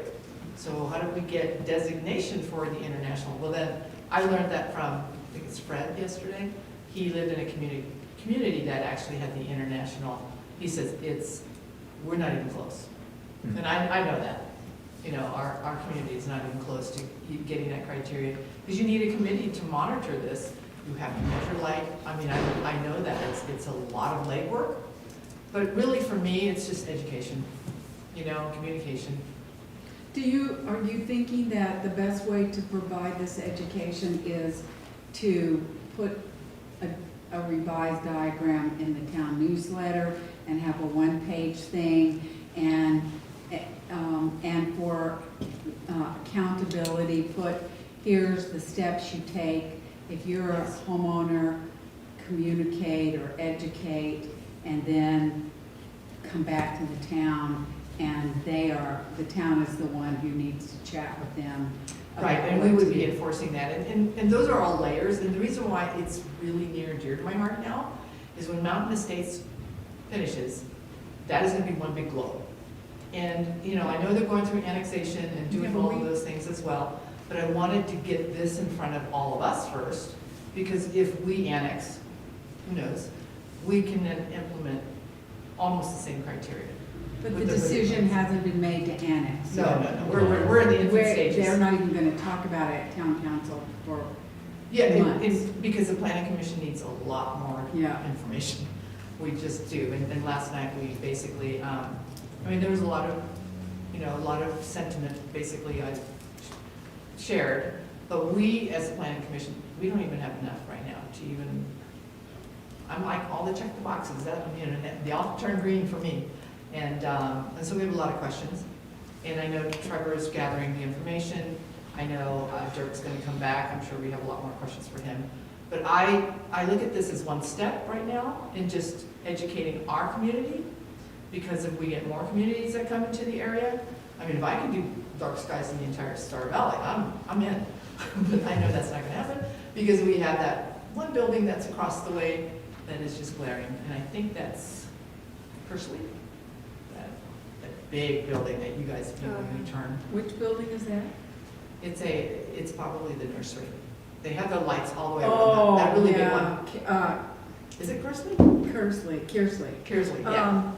So how do we get designation for the international? Well then, I learned that from, I think it's Fred yesterday. He lived in a community that actually had the international. He says, we're not even close. And I know that. You know, our community is not even close to getting that criteria. Because you need a committee to monitor this. You have to measure light. I mean, I know that it's a lot of legwork. But really for me, it's just education, you know, communication. Are you thinking that the best way to provide this education is to put a a revised diagram in the town newsletter and have a one-page thing, and for accountability, put, here's the steps you take. If you're a Yes. homeowner, communicate or educate, and then come back to the town, and the town is the one who needs to chat with them. Right, about and we what would to be do. enforcing that, and those are all layers, and the reason why it's really near and dear to my heart now is when Mountain Estates finishes, that is gonna be one big globe. And, you know, I know they're going through annexation and Yeah, doing but all of we- those things as well, but I wanted to get this in front of all of us first, because if we annex, who knows, we can then implement almost the same criteria. But the with decision hasn't been made to annex. No, we're in the infant They're stages. not even gonna talk about it at town council for, Yeah, months. because the planning commission needs a lot more Yeah. information. We just do, and last night we basically, I mean, there was a lot of, you know, a lot of sentiment, basically, I shared, but we, as a planning commission, we don't even have enough right now to even, I'm like, all the check the boxes, that, you know, they all turn green for me. And so we have a lot of questions, and I know Trevor is gathering the information, I know Dirk's gonna come back, I'm sure we have a lot more questions for him. But I look at this as one step right now in just educating our community, because if we get more communities that come into the area, I mean, if I can do dark skies in the entire Star Valley, I'm in. But I know that's not gonna happen, because we have that one building that's across the way that is just glaring, and I think that's Kersley, that big building that you guys view when you turn. which building is that? It's probably the nursery. They have the lights all the way Oh, around that really big yeah. one. Is it Kersley? Kersley. Kersley, yeah.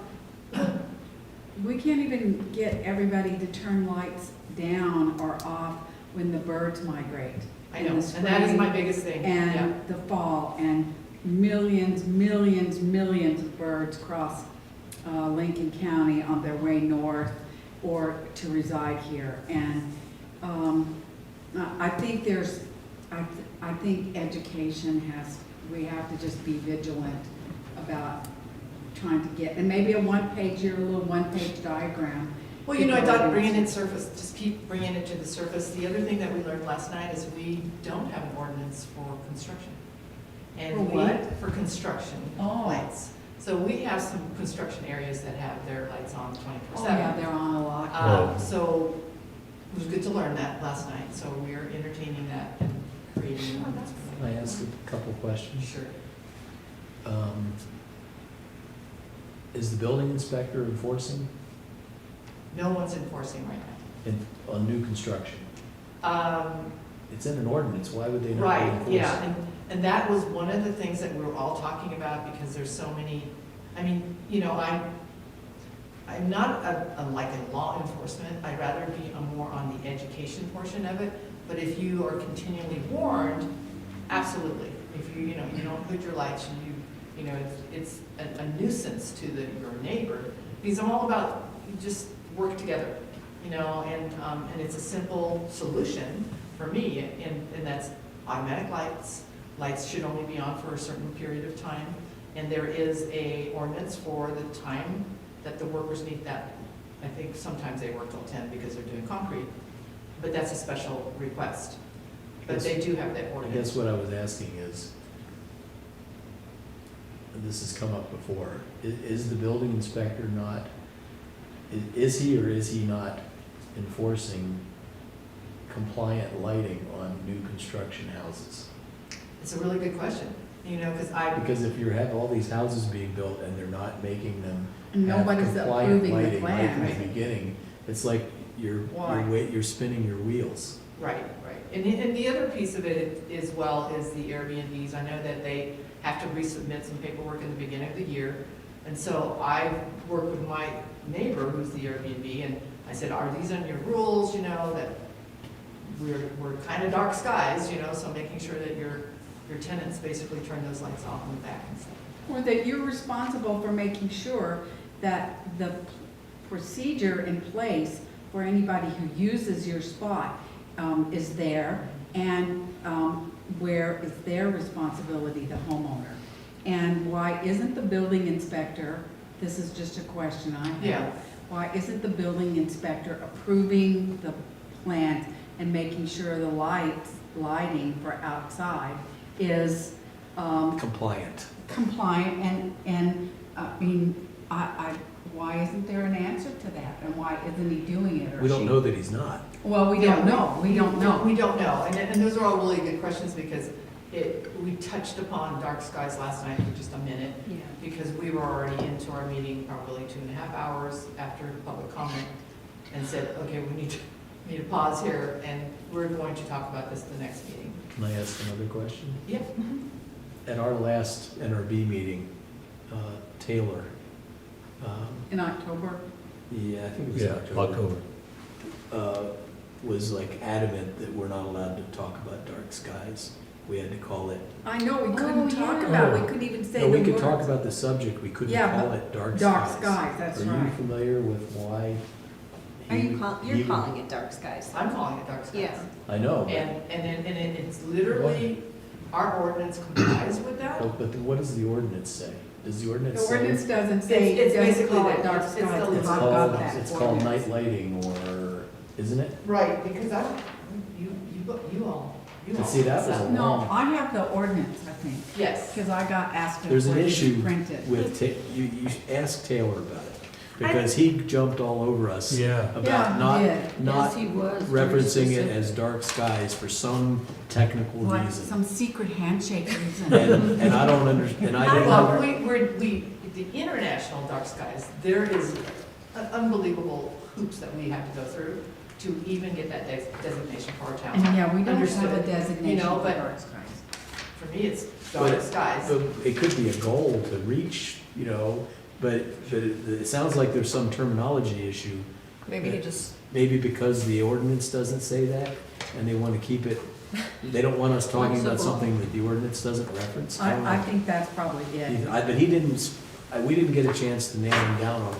We can't even get everybody to turn lights down or off when the birds migrate. I in know, the and that is spring my biggest thing, yeah. And the fall, and millions of birds cross Lincoln County on their way north or to reside here. And I think I think education we have to just be vigilant about trying to get, and maybe a little one-page diagram. Well, you know, I Get thought all bringing these- it surface, just keep bringing it to the surface. The other thing that we learned last night is we don't have an ordinance for construction. And For what? For construction Oh. lights. So we have some construction areas that have their lights on 24/7. Oh, yeah, they're on a lot. So it was good to learn that last night, so we're entertaining that and creating an ordinance. Can I ask a couple questions? Sure. Is the building inspector enforcing No one's enforcing right now. on new construction? Um, It's in an ordinance, why would they not be Right, enforcing? yeah, and that was one of the things that we were all talking about, because there's so many, I mean, you know, I'm not like a law enforcement, I'd rather be more on the education portion of it, but if you are continually warned, absolutely. If you know, you don't put your lights, you know, it's a nuisance to your neighbor, because I'm all about, just work together, you know, and it's a simple solution for me, and that's automatic lights. Lights should only be on for a certain period of time, and there is a ordinance for the time that the workers need that. I think sometimes they work till 10 because they're doing concrete, but that's a special request. But they do have that I ordinance. guess what I was asking is, and this has come up before, is the building inspector not, is he or is he not enforcing compliant lighting on new construction houses? It's a really good question, you know, Because if you have all these houses being built and they're not making them have Nobody's compliant approving the lighting right from plan. the beginning, it's like Why? you're spinning your wheels. Right. And the other piece of it as well is the Airbnbs. I know that they have to resubmit some paperwork in the beginning of the year. And so I worked with my neighbor who's the Airbnb, and I said, are these on your rules, you know, that we're kind of dark skies, you know, so making sure that your tenants basically turn those lights off in the back and stuff. Or that you're responsible for making sure that the procedure in place for anybody who uses your spot is there, and where it's their responsibility, the homeowner. And why isn't the building inspector, this is just a question I have. Yeah. Why isn't the building inspector approving the plans and making sure the lighting for outside is Compliant. compliant and, I mean, why isn't there an answer to that? And why isn't he doing it or We don't she? know that he's not. Well, we don't know, we don't know. We don't know, and those are all really good questions because we touched upon dark skies last night for just a minute. Yeah. Because we were already into our meeting probably 2.5 hours after public comment and said, okay, we need to pause here and we're going to talk about this the next meeting. Can I ask another question? Yep. At our last NRB meeting, Taylor, In October? yeah, I think it was Yeah, October. October. Was like adamant that we're not allowed to talk about dark skies. We had to call it, I know, we Oh, couldn't talk yeah. about, it. We couldn't even say no, the we could talk words. about the subject, we couldn't Yeah, call but it dark skies. Dark skies, that's Are you right. familiar with why? Are he- you he you're would- calling it dark skies? I'm calling it dark skies. Yeah. I know, And it's literally, our ordinance complies with that. but what does the ordinance say? Does the The ordinance say? ordinance doesn't say, It's it doesn't basically call that it dark it's the- skies, it's because It's I've called- got called, that. it's called ordinance. night lighting, or, isn't it? Right, because you all. And see, that was a No, long, I have the ordinance, I think, Yes. because I got asked there's for an it to issue be printed. with, you ask Taylor about it, because he jumped all over us Yeah. Yeah, about he not, did. not Yes, he was very referencing it specific. as dark skies for some technical Like reason. some secret handshake reason. And I don't understand, and I didn't, Well, under- the international dark skies, there is unbelievable hoops that we have to go through to even get that designation for our town. And yeah, we don't Understood. have a designation for but- dark skies. For me, it's dark But- skies. but it could be a goal to reach, but it sounds like there's some terminology issue. Maybe he just, Maybe because the ordinance doesn't say that, and they want to keep it, they don't want us talking about Flexible. something that the ordinance doesn't reference. I don't I know. think that's probably it. But he didn't, we didn't get a chance to nail him down on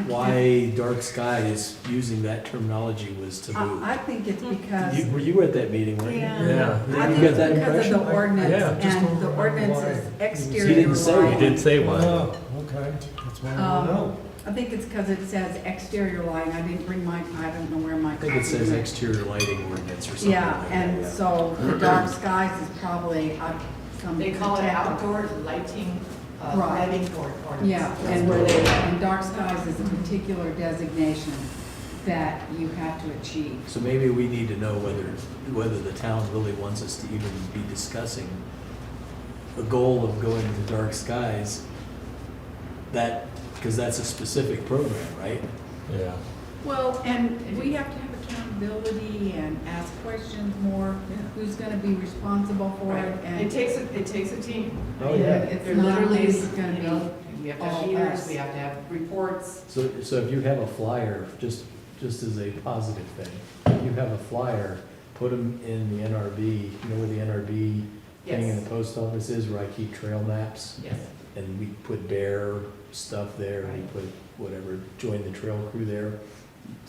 why dark skies using that terminology was taboo. I think it's because. You were at that meeting, weren't you? Yeah. Yeah. I You think get that it's because impression? of the ordinance, Yeah, just don't and the remember ordinance why. is He exterior didn't say it. He lighting. didn't say why. Oh, okay, that's why I don't know. I think it's because it says exterior lighting, I didn't bring I don't know where my. I think it copy says went. exterior lighting ordinance or something Yeah, like that. and yeah. so the dark skies is probably some. They call it protective. outdoor lighting, Right. lighting ordinance. Yeah, That's and where they, and dark skies is a particular designation that you have to achieve. So maybe we need to know whether the town really wants us to even be discussing a goal of going to dark skies, because that's a specific program, right? Yeah. Well, and we have to have accountability and ask questions more, who's gonna be responsible for it, it and. takes a team. Oh, yeah. It's There not literally always is, gonna be we have to all have meters, us. we have to have reports. So if you have a flyer, just as a positive thing, if you have a flyer, put them in the NRB, you know where the NRB thing in Yes, the post office is, where I keep trail maps? yes. And we put bear stuff there, we Right. put whatever, join the trail crew there.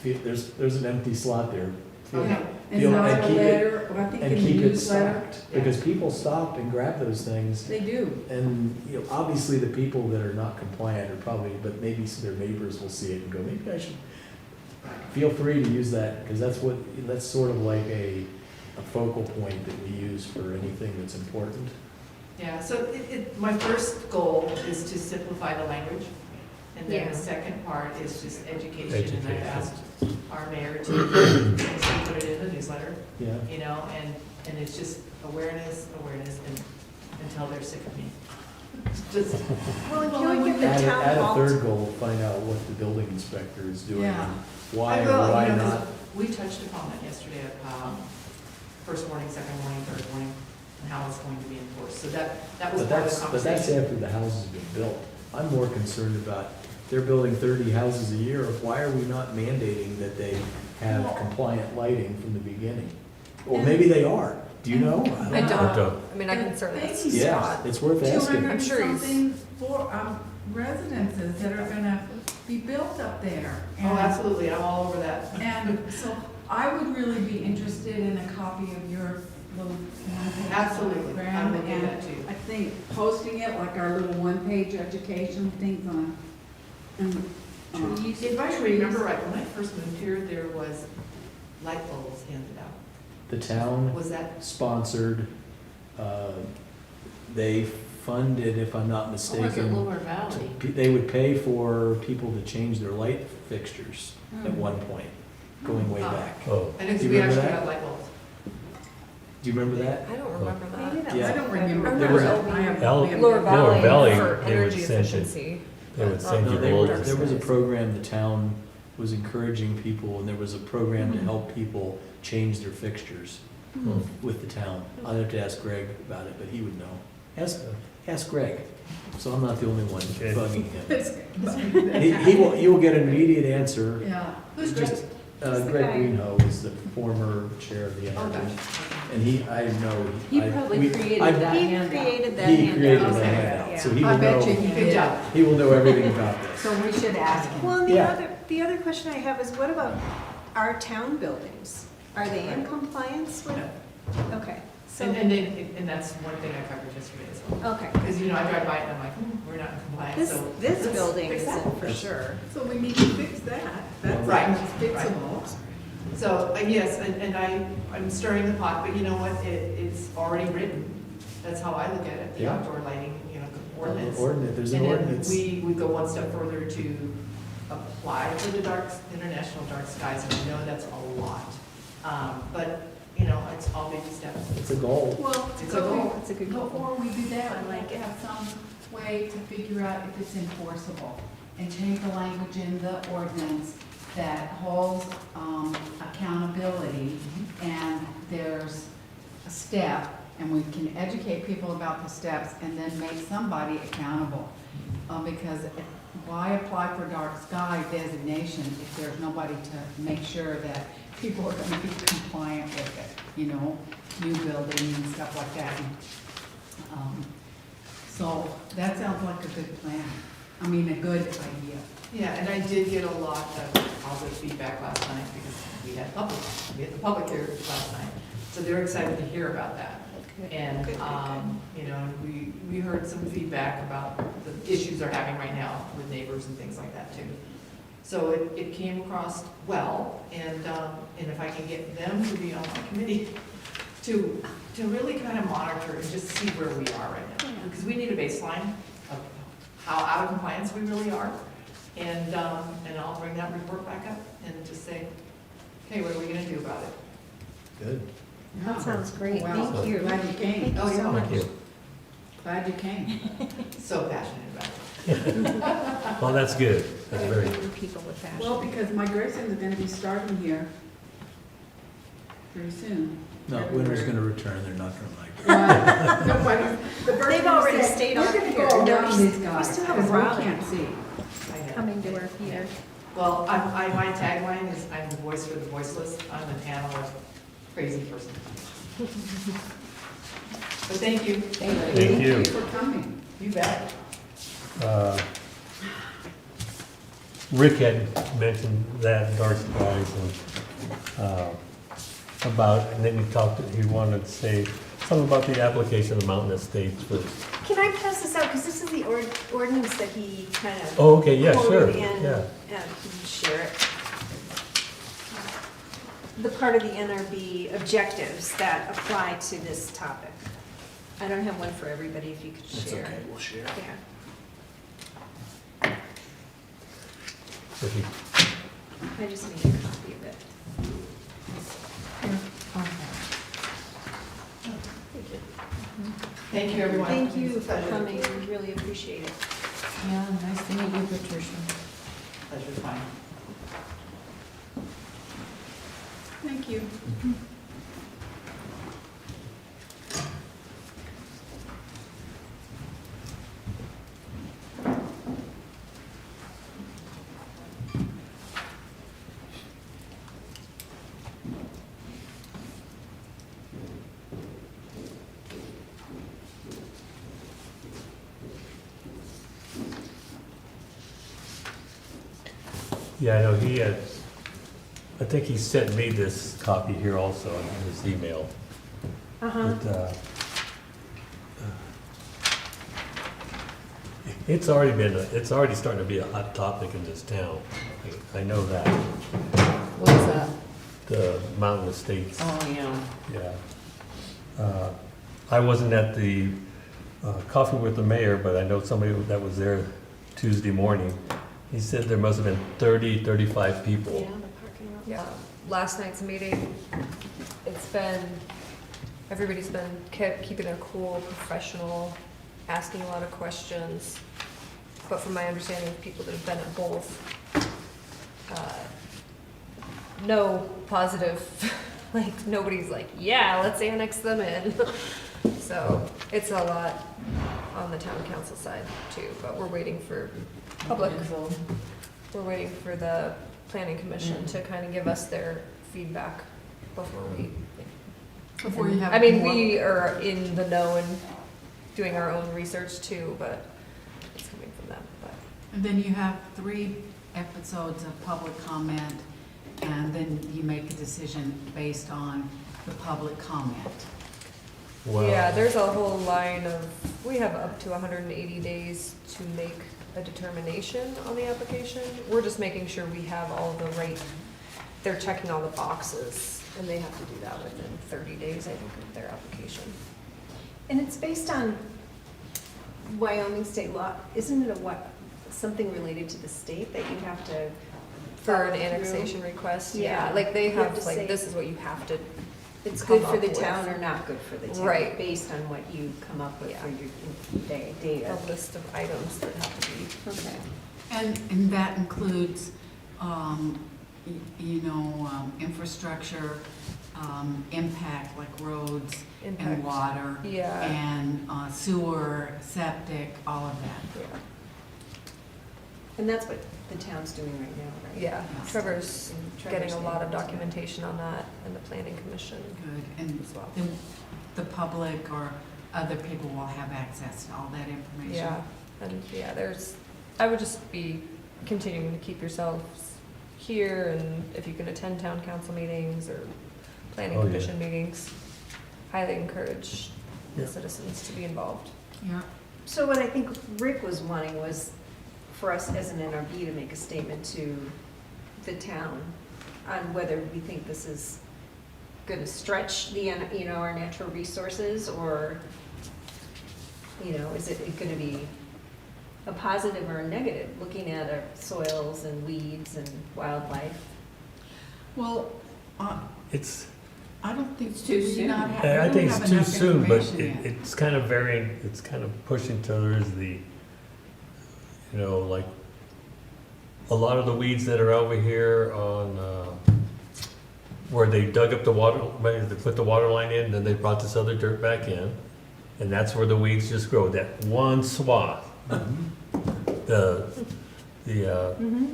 There's an empty slot there. Feel- Okay. It's feel- not and a keep it- letter, I think in And the keep it newsletter, stocked, because people stop and grab those things. they do. And, obviously the people that are not compliant are probably, but maybe their neighbors will see it and go, maybe I should. Feel free to use that, because that's sort of like a focal point that we use for anything that's important. Yeah, so my first goal is to simplify the language. And then Yeah. the second part is just education. And Education. I've asked our mayor to put it in the newsletter, Yeah. and it's just awareness, and until they're sick of me. Just, Well, and can we get the Add town a hall? third goal, find out what the building inspector is doing, Yeah. and why I or will, why you know, 'cause not. we touched upon that yesterday, first warning, second warning, third warning, and how it's going to be enforced. So that was But part of the that's conversation. after the house has been built. I'm more concerned about, they're building 30 houses a year, why are we not mandating that they have Well- compliant lighting from the beginning? Or maybe they are, do you know? I know. don't, I mean, I can certainly ask Yeah, Scott. it's worth asking. 200 I'm sure he's- something for, residences that are gonna be built up there. Oh, absolutely, I'm all over that. And so I would really be interested in a copy of your little one-page Absolutely. program, I will do and that too. I think posting it like our little one-page education things on, and, If I remember right, when I first moved here, there was light bulbs handed out. The town Was that, sponsored, they funded, if I'm not Or was it mistaken, Lower Valley? they would pay for people to change their light fixtures at Hmm. one point, going way Oh. back. Oh, I know Do you we remember actually that? had light bulbs. Do you remember that? I don't remember Maybe that. that Yeah. was I don't remember. I There was remember a- I have- L- we have- Lower Valley Valley, for they would energy send you- efficiency. they would send No, you there bulbs. was a program, the town was encouraging people, and there was a program Mm-hmm. to help people change their fixtures Hmm. with the town. I'd have to ask Greg about it, but he would know. Ask Greg, so I'm not the only one Okay. bugging him. He will get an immediate answer. Yeah. Who's Just, Greg? Who's the Greg guy? Greenhoe is the former chair of the Oh, NRB. gosh. And I know. He I- probably we- created I- that He handout. created that He handout. created the Okay. handout, so Yeah. he I will bet you know, he Good did. job. he will know everything about this. So we should ask him. Well, and Yeah. the other question I have is what about our town buildings? Are they in compliance with? Okay, so, And that's one thing I covered yesterday as well. okay. Because, you know, I drive by it and I'm like, we're not in compliance, so. This let's building fix that. isn't for sure. So we need to fix that. That's Right, fixable. So, yes, and I'm stirring the pot, but you know what, it's already written. That's how I look at it, the Yeah. outdoor lighting, you know, ordinance. There's an And then ordinance. we go one step further to apply for the international dark skies, and I know that's a lot. But, you know, it's all baby steps. It's a goal. Well, It's a goal. It's a good goal. before we do that, I we like like to it. have some way to figure out if it's enforceable and change the language in the ordinance that holds accountability, and there's a step, and we can educate people about the steps and then make somebody accountable. Because why apply for dark sky designation if there's nobody to make sure that people are gonna be compliant with it, you know, new building and stuff like that. So that sounds like a good plan. I mean, a good idea. Yeah, and I did get a lot of positive feedback last night because we had the public here last night. So they're excited to hear about that. And, you know, we heard some feedback about the issues they're having right now with neighbors and things like that too. So it came across well, and if I can get them to be on my committee to really kind of monitor and just see where we are right now. Because we need a baseline of how out of compliance we really are. And I'll bring that report back up and just say, okay, what are we gonna do about it? Good. That sounds great. Wow. Thank you. Glad you came. Thank Oh, you so yeah. much. Thank you. Glad you came. So passionate about it. Well, that's good. That's very, Good people with passion. Well, because migrations are gonna be starting here pretty soon. No, winter's gonna return, they're not gonna migrate. Right. Nobody's, the birds They've gonna already say, stayed "We're on gonna here. go No, around we these guys, still have because we Raleigh. can't see." I know. Coming to work here. Well, my tagline is, I'm the voice for the voiceless. I'm an animal crazy person. But thank you. thank you. for coming. You bet. Rick had mentioned that dark skies and, about, and then he talked, he wanted to say something about the application of Mountain Estates for, Can I pass this out, because this is the ordinance that he kind of oh, okay, yeah, sure, quoted in, yeah. can you share it? The part of the NRB objectives that apply to this topic. I don't have one for everybody, if you could That's share. okay, we'll share. Yeah, If you- I just need a copy of it. Thank you, everyone. Thank you It's a for pleasure. coming, we really appreciate it. Yeah, nice to meet you, Patricia. Pleasure's mine. Thank you. Yeah, I know he had, I think he sent me this copy here also in his email. Uh-huh. But, it's already starting to be a hot topic in this town. I know that, What is that? the mountain estates. Oh, yeah. Yeah. I wasn't at the coffee with the mayor, but I know somebody that was there Tuesday morning. He said there must have been 30, 35 people. the parking lot. Yeah, last night's meeting, everybody's been kept keeping their cool, professional, asking a lot of questions. But from my understanding of people that have been at both, no positive, like, nobody's like, yeah, let's annex them in. So it's a lot on the town council side too, but we're waiting for public, we're waiting for the planning commission to kind of give us their feedback before we. Before you have. I mean, more- we are in the know and doing our own research too, but it's coming from them, but. And then you have 3 episodes of public comment, and then you make a decision based on the public comment. Well, Yeah, there's a whole line of, we have up to 180 days to make a determination on the application. We're just making sure we have all the right, they're checking all the boxes, and they have to do that within 30 days, I think, of their application. And it's based on Wyoming state law. Isn't it something related to the state that you have to? For follow an through? annexation request, Yeah. yeah, like they You have have, to like, say- this is what you have to, It's come good for up the with. town or not good for the town? Right. Based on what you come up with Yeah. for your data. a list of items that have to be. Okay. And that includes, infrastructure, impact like roads and Impact. water. Yeah. And sewer, septic, all of that. Yeah. And that's what the town's doing right now, right? Yeah, Trevor's And getting a lot of handling it. documentation on that, and the planning commission Good, and as well. then the public or other people will have access to all that information. Yeah, and yeah, I would just be continuing to keep yourselves here, and if you can attend town council meetings or planning Oh, yeah. commission meetings, highly encourage the Yeah. citizens to be involved. Yeah. So what I think Rick was wanting was for us as an NRB to make a statement to the town on whether we think this is gonna stretch our natural resources, or, is it gonna be a positive or a negative, looking at our soils and weeds and wildlife? Well, It's, I don't think. It's too do we soon. not have- I we don't think have it's too enough soon, but information yet. it's kind of varying, it's kind of pushing to there's the, like, a lot of the weeds that are over here on, where they dug up the water, they put the water line in, then they brought this other dirt back in, and that's where the weeds just grow, that one swath. The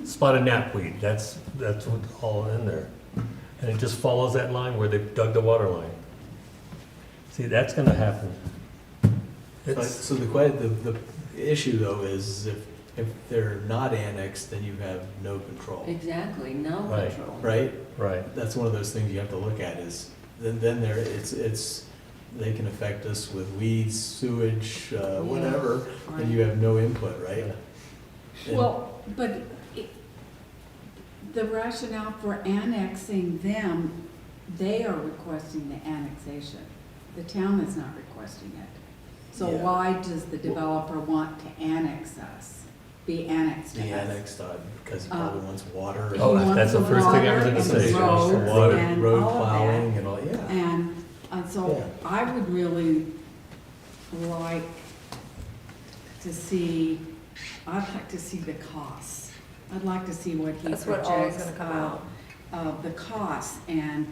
spotted knapweed, that's what's all in there. And it just follows that line where they dug the water line. See, that's gonna happen. It's, So the issue though is if they're not annexed, then you have no control, Exactly, no Right. control. right? right, That's one of those things you have to look at is, then they can affect us with weeds, sewage, whatever, and you have no input, right? And- Well, but the rationale for annexing them, they are requesting the annexation. The town is not requesting it. So Yeah. why does the developer want to annex us, be annexed to us? The annexed, because he probably wants water. and- Oh, He wants that's the first thing I was gonna water say. and Wants the roads water. and Road all of that. plowing and all, yeah. And so Yeah. I would really like to see, I'd like to see the costs. I'd like to see what he That's what all is projects gonna come out. of the costs and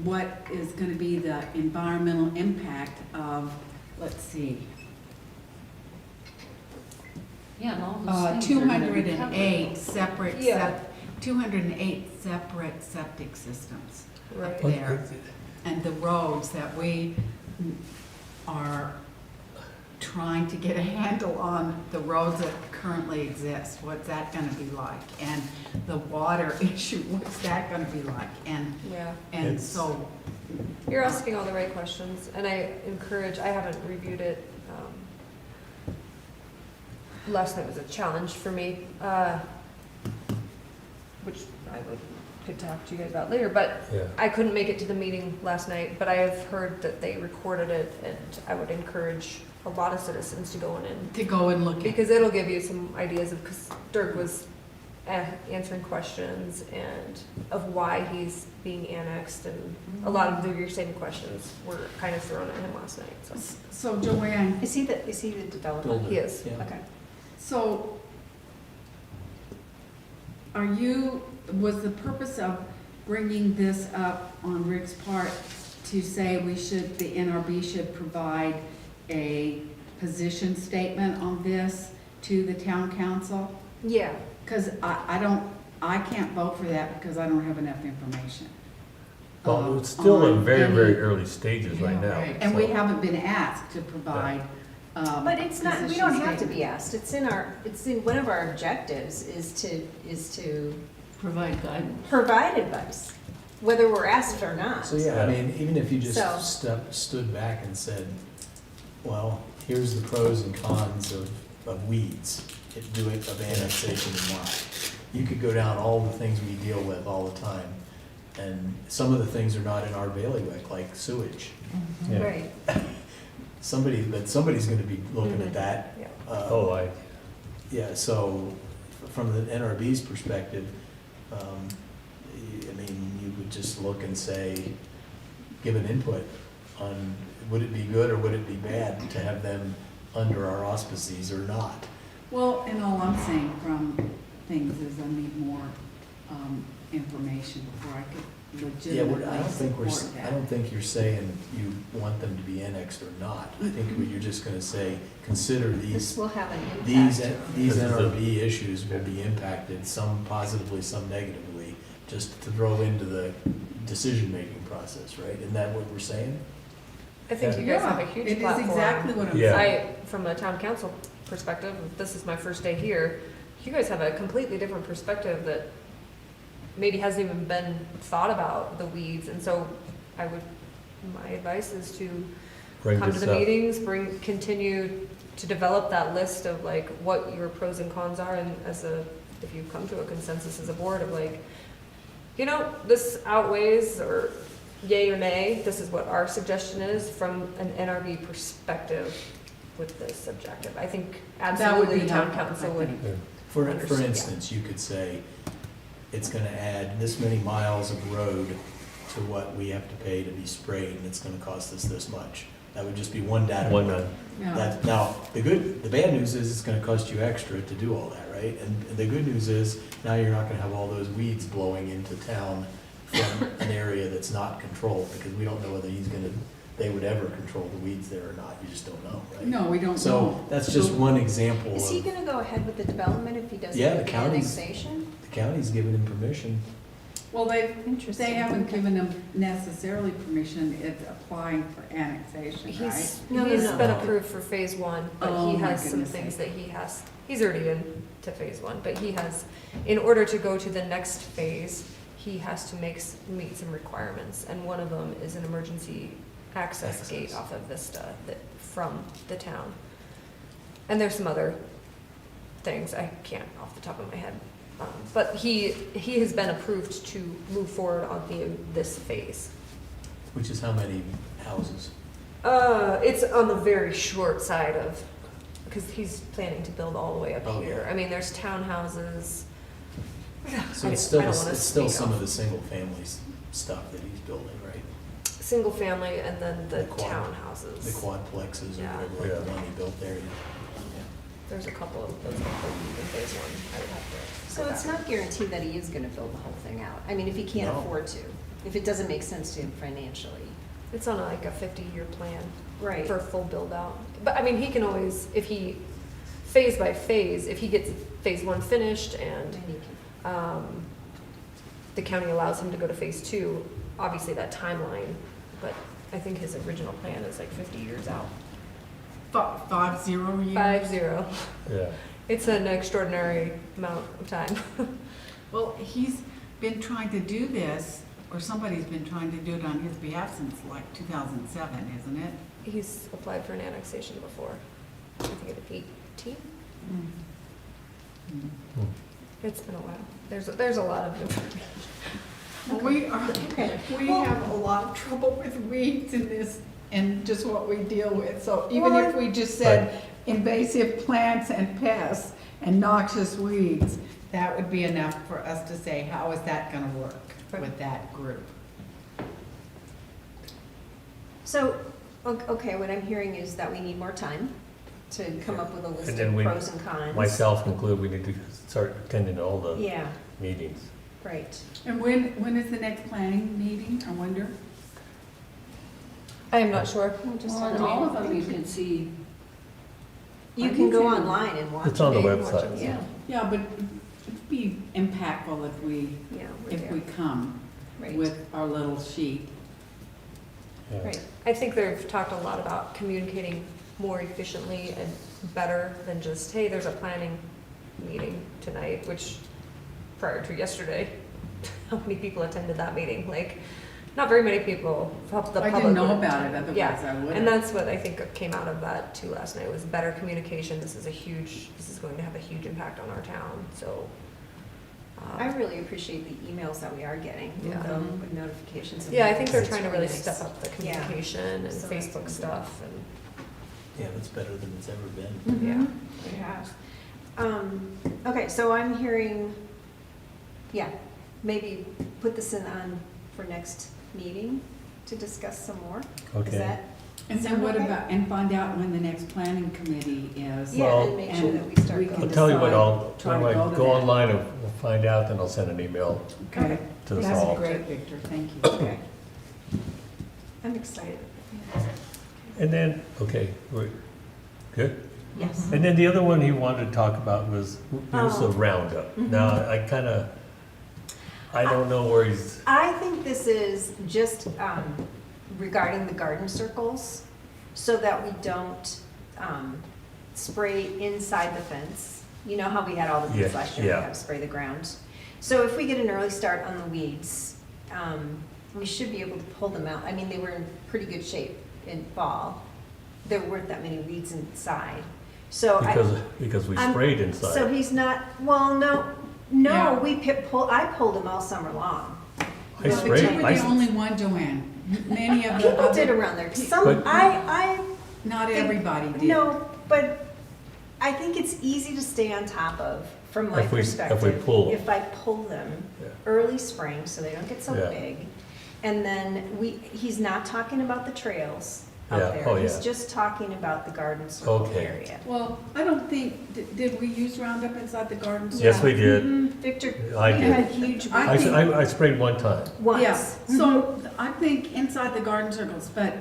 what is gonna be the environmental impact of, let's see, Yeah, and all those things are gonna be covered. 208 separate septic systems. Right. There. And the roads that we are trying to get a handle on the roads that currently exist. What's that gonna be like? And the water issue, what's that gonna be like? Yeah. And It's- so, You're asking all the right questions, and I haven't reviewed it. Last night was a challenge for me, which could talk to you guys about later, but Yeah. I couldn't make it to the meeting last night, but I have heard that they recorded it, and I would encourage a lot of citizens to go in and, to go and look at. because it'll give you some ideas of, because Dirk was answering questions and of why he's being annexed, and a lot of your same questions were kind of thrown at him last night, so. So Joanne, Is he the developer? Builder. He is. Yeah. Okay. so was the purpose of bringing this up on Rick's part to say the NRB should provide a position statement on this to the town council? Yeah, Because I can't vote for that because I don't have enough information. Well, it's still in on very, any- very early stages right Yeah, now. right. And we so- haven't been asked to provide, But it's not, we position don't have to be statement. asked. It's in one of our objectives is to Provide guidance. provide advice, whether we're asked or not. So, yeah, I mean, even if you So- just stood back and said, well, here's the pros and cons of weeds, of annexation and why. You could go down all the things we deal with all the time, and some of the things are not in our bailiwick, like sewage. Yeah. Right. Somebody's gonna be looking Mhm. at that. yeah. Oh, Yeah, so from the NRB's perspective, I mean, you would just look and say, give an input on, would it be good or would it be bad to have them under our auspices or not? well, and all I'm saying from things is I need more information before I could Yeah, legitimately I don't think support that. I don't think you're saying you want them to be annexed or not. I think you're just gonna say, consider This these, will have an impact. these This is a- NRB issues will be impacted, some positively, some negatively, just to throw into the decision-making process, right? Isn't that what we're saying? I think you guys have a Yeah, huge it is platform. exactly what I'm Yeah. saying. From a town council perspective, this is my first day here, you guys have a completely different perspective that maybe hasn't even been thought about, the weeds, and so my advice is to Bring come to this the up. meetings, continue to develop that list of like what your pros and cons are, and if you come to a consensus as a board of like, this outweighs, or yay or nay, this is what our suggestion is from an NRB perspective with this objective. I think That would be absolutely town helpful, council I would. think. Yeah. For Understood, yeah. instance, you could say, it's gonna add this many miles of road to what we have to pay to be sprayed, and it's gonna cost us this much. That would just be one data One, point. Yeah. Now, the bad news is it's gonna cost you extra to do all that, right? And the good news is, now you're not gonna have all those weeds blowing into town from an area that's not controlled, because we don't know whether they would ever control the weeds there or not, you just don't know, right? No, we don't So, know. that's just one example Is he of, gonna go ahead with the development if he doesn't Yeah, get the the county's- annexation? the county's given him permission. Well, they Interesting. haven't given them necessarily permission, it's applying for annexation, right? He's No, no, been no. approved for phase one, but Oh, he my has some goodness things sake. that he's already in to phase one, but in order to go to the next phase, he has to meet some requirements, and one of them is an emergency access gate off of Vista from the town. And there's some other things, I can't off the top of my head. But he has been approved to move forward on this phase. Which is how many houses? It's on the very short side of, because he's planning to build all the way up Oh, here. yeah. I mean, there's townhouses. So I it's still, don't wanna it's still speak some off. of the single family stuff that he's building, right? Single family and then the The quad- townhouses. The quadplexes or Yeah. whatever, like the Yeah. one he built there. There's a couple of those in phase one. I would have to. So go it's back. not guaranteed that he is gonna build the whole thing out. I mean, if he can't No. afford to, if it doesn't make sense to him financially. It's on like a 50-year plan Right. for a full build out. But I mean, he can always, phase by phase, if he gets phase one finished and And he can- the county allows him to go to phase two, obviously that timeline, but I think his original plan is like 50 years out. 5-0 years? 5-0. Yeah. It's an extraordinary amount of time. Well, he's been trying to do this, or somebody's been trying to do it on his behalf since like 2007, isn't it? He's applied for an annexation before. I think at 18. It's been a while. There's a lot of information. We have a lot of trouble with weeds in this, and just what we deal with. So even Well, if we just said invasive plants and pests and noxious weeds, that would be enough for us to say, how is that gonna work with that group? So, okay, what I'm hearing is that we need more time to come up with a list And then of we- pros and cons. Myself included, we need to start attending all the Yeah, meetings. right. And when is the next planning meeting, I wonder? I am not sure. Well, in all of them, you can see, You I can go think- online and watch. It's on the it. website. Yeah, Yeah, but it'd be impactful if we yeah, we're there. come Right, with our little sheet. Yeah. right. I think they've talked a lot about communicating more efficiently and better than just, hey, there's a planning meeting tonight, which prior to yesterday, how many people attended that meeting? Like, not very many people. The I public didn't know would- about it, otherwise Yeah, I would and have. that's what I think came out of that too last night, was better communication. This is going to have a huge impact on our town, so. I really appreciate the emails that we are getting, Yeah. though, with notifications. of Yeah, I think they're meetings. trying to It's really nice. step up the Yeah. communication and So that's Facebook good. stuff and. Yeah, that's better than it's ever been. Mhm, Yeah. we have. Okay, so I'm hearing, yeah, maybe put this on for next meeting to discuss some more. Is Okay. that? And is then that what okay? about, and find out when the next planning committee is. Yeah, Well- and make sure And that we start we going. can I'll tell you what, decide, try when to I go to go that. online and we'll find out, then I'll send an email Okay, to us that's all. great, Victor, thank you. Okay. I'm excited. And then, okay, we're good? Yes. And then the other one he wanted to talk about was the Roundup. Mhm. Now, I don't know where he's, I think this is just regarding the garden circles, so that we don't spray inside the fence. You know how we had all the weeds Yeah, last year, we yeah. had to spray the ground. So if we get an early start on the weeds, we should be able to pull them out. I mean, they were in pretty good shape in fall. There weren't that many weeds inside. So because we I'm- sprayed So inside. he's not, well, Yeah. I pulled them all summer long. I Well, but sprayed, you were the only one, Joanne. Many of the People did other, around there. But- Some, not think- everybody did. no, but I think it's easy to stay on top of, from my If we perspective. pull them. If I pull them Yeah. early spring, so they don't get so Yeah. big. And then he's not talking about the trails out Yeah. there. Oh, He's yeah. just talking about the garden circle Okay. area. Well, I don't think, did we use Roundup inside the gardens? Yes, we did. Victor, I we did. had huge I weeds think- I sprayed one time. once. Yeah, Mhm. so I think inside the garden circles, but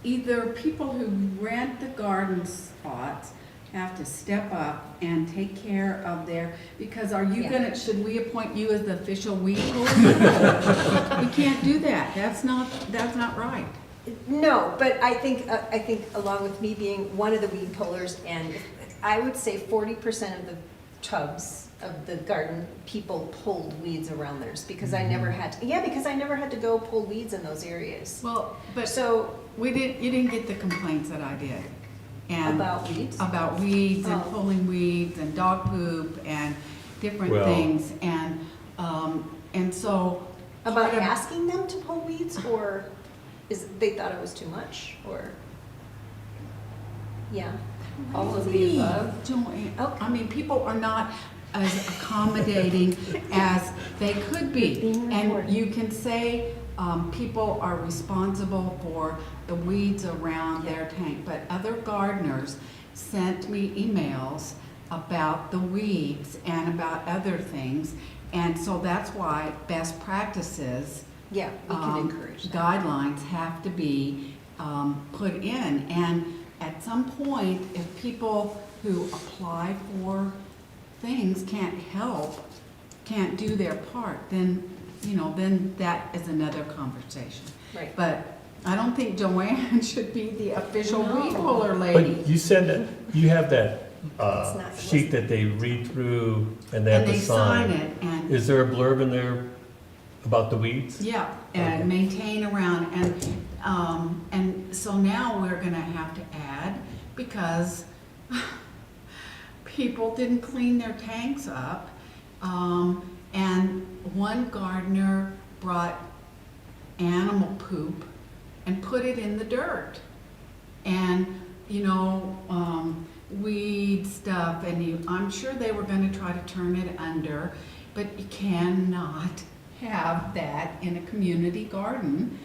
either people who rent the garden spots have to step up and take care of their, because are you Yeah. gonna, should we appoint you as the official weed puller? We can't do that, that's not right. No, but I think along with me being one of the weed pullers, and I would say 40% of the tubs of the garden, people pulled weeds around theirs, because I never had to go pull weeds in those areas. Well, but So, you didn't get the complaints that I did. And about weeds? about weeds and Oh. pulling weeds and dog poop and different Well- things, and so. About part of- asking them to pull weeds, or they thought it was too much, or? Yeah. All of the above. Joanne, Okay. I mean, people are not as accommodating as they could be. Being And recorded. you can say, people are responsible for the weeds around their tank, but other gardeners sent me emails about the weeds and about other things. And so that's why best practices, Yeah, we can encourage that. guidelines have to be put in. And at some point, if people who apply for things can't do their part, then that is another conversation. Right. But I don't think Joanne should be the official weed puller But lady. you said that, you have that It's not- sheet that they read through and they have And to they sign sign. it, and, Is there a blurb in there about the weeds? yeah, Okay. and maintain around, and so now we're gonna have to add, because people didn't clean their tanks up, and one gardener brought animal poop and put it in the dirt. And, weed stuff, and I'm sure they were gonna try to turn it under, but you cannot have that in a community garden,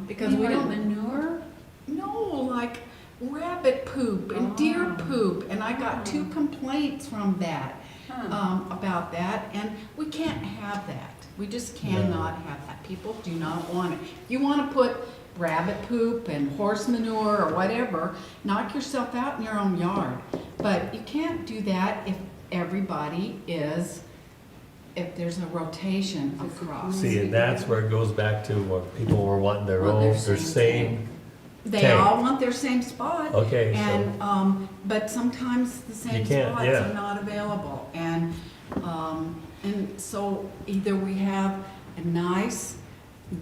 because we don't. manure? No, like rabbit poop and deer poop, and I got 2 complaints from that, about that, and we can't have that. We just cannot have that. People do not want it. You wanna put rabbit poop and horse manure or whatever, knock yourself out in your own yard. But you can't do that if there's a rotation across. See, and that's where it goes back to where people were wanting their Want own, their their same same, They tank. all want their same spot. okay, so, And, but sometimes the same You can't, spots yeah. are not available. And so either we have a nice,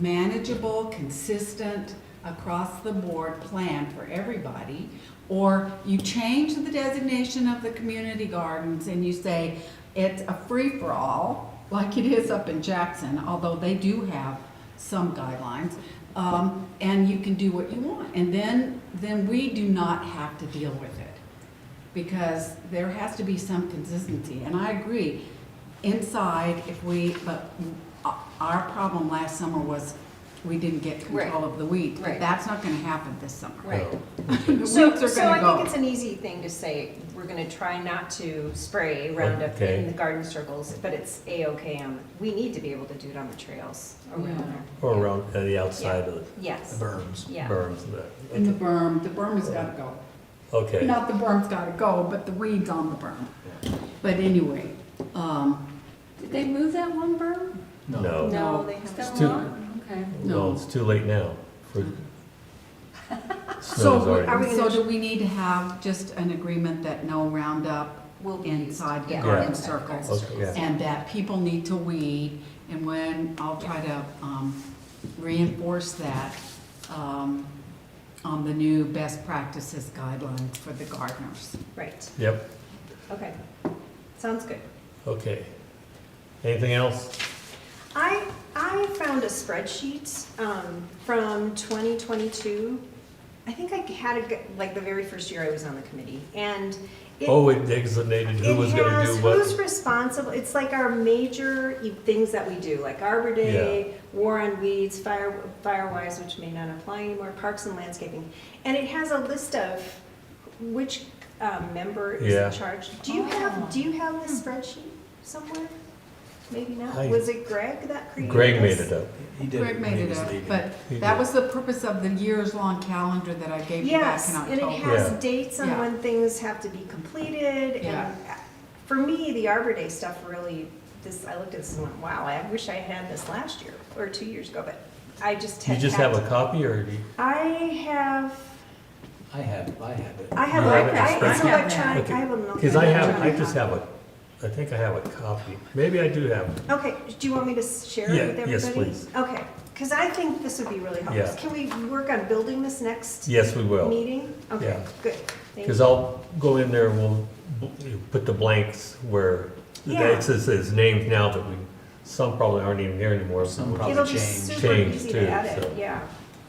manageable, consistent, across the board plan for everybody, or you change the designation of the community gardens and you say it's a free-for-all, like it is up in Jackson, although they do have some guidelines. And you can do what you want, and then we do not have to deal with it, because there has to be some consistency, and I agree, inside, but our problem last summer was we didn't get control of the weeds, but Right. that's not gonna happen this summer. Right. The weeds So are gonna I think go. it's an easy thing to say, we're gonna try not to spray Roundup Okay. in the garden circles, but it's A-okay we need to be able to do it on the trails around Yeah. there. or around the outside of the Yes, The berms. yeah. berms. And the berm has gotta go. Okay, Not the berm's gotta go, but the weeds on the berm. But anyway, Did they move that one berm? no, No, they Is have. that too- one? Okay. no, it's too late now. for- so, Snow's already- Are we so gonna- do we need to have just an agreement that no Roundup Will be inside the used. garden Yeah. circles? Okay, yeah. And that people need to weed, and I'll try to reinforce that on the new best practices guidelines for the gardeners. Right, Yep, okay. Sounds good. okay. Anything else? I found a spreadsheet from 2022. I think I had it like the very first year I was on the committee, and It designated who was gonna has do who's what. responsible. It's like our major things that we do, like Arbor Day, War on Weeds, Firewise, which may not apply anymore, Parks and Landscaping, and it has a list of which member is Yeah. in charge. Do you have this spreadsheet somewhere? Maybe not. I- Was it Greg that created Greg made this? it up. He did Greg when made he it was up, leaving. but He that did. was the purpose of the years-long calendar that I gave you back Yes, in and it October. has Yeah. dates on Yeah. when things have to be completed, Yeah. and for me, the Arbor Day stuff really, I looked at this and went, wow, I wish I had this last year, or 2 years ago, but I just You had. just have a copy, or do you? I have, I have it. I have, You have it in it's spreadsheet? electronic, Okay. I have a. Because I just have I think I have a copy. Maybe I do have. Okay, do you want me to share Yeah, it with everybody? yes, please. Okay, because I think this would be really helpful. Yeah. Can we work on building this next Yes, we will. meeting? Okay, Yeah. good, thank Because you. I'll go in there, we'll put the blanks where, Yeah. it says his names now that some probably aren't even here anymore. Some probably It'll be change. super Change easy too, to edit, so. yeah,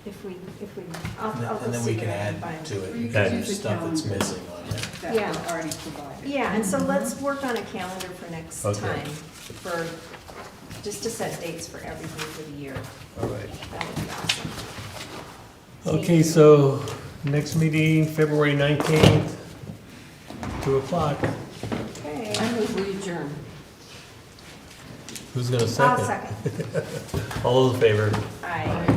if we, I'll And go then- and then see we what can I add find. to it, You can there's use the stuff that's calendar. missing on here. That Yeah. was already provided. Yeah, and so let's work on a calendar for next Okay. time, just to set dates for everything for the year. All right. That would be awesome. Okay, so next meeting, February 19th, 2 o'clock. Okay. I move we adjourn. Who's gonna I'll second? second. All those in favor? Aye.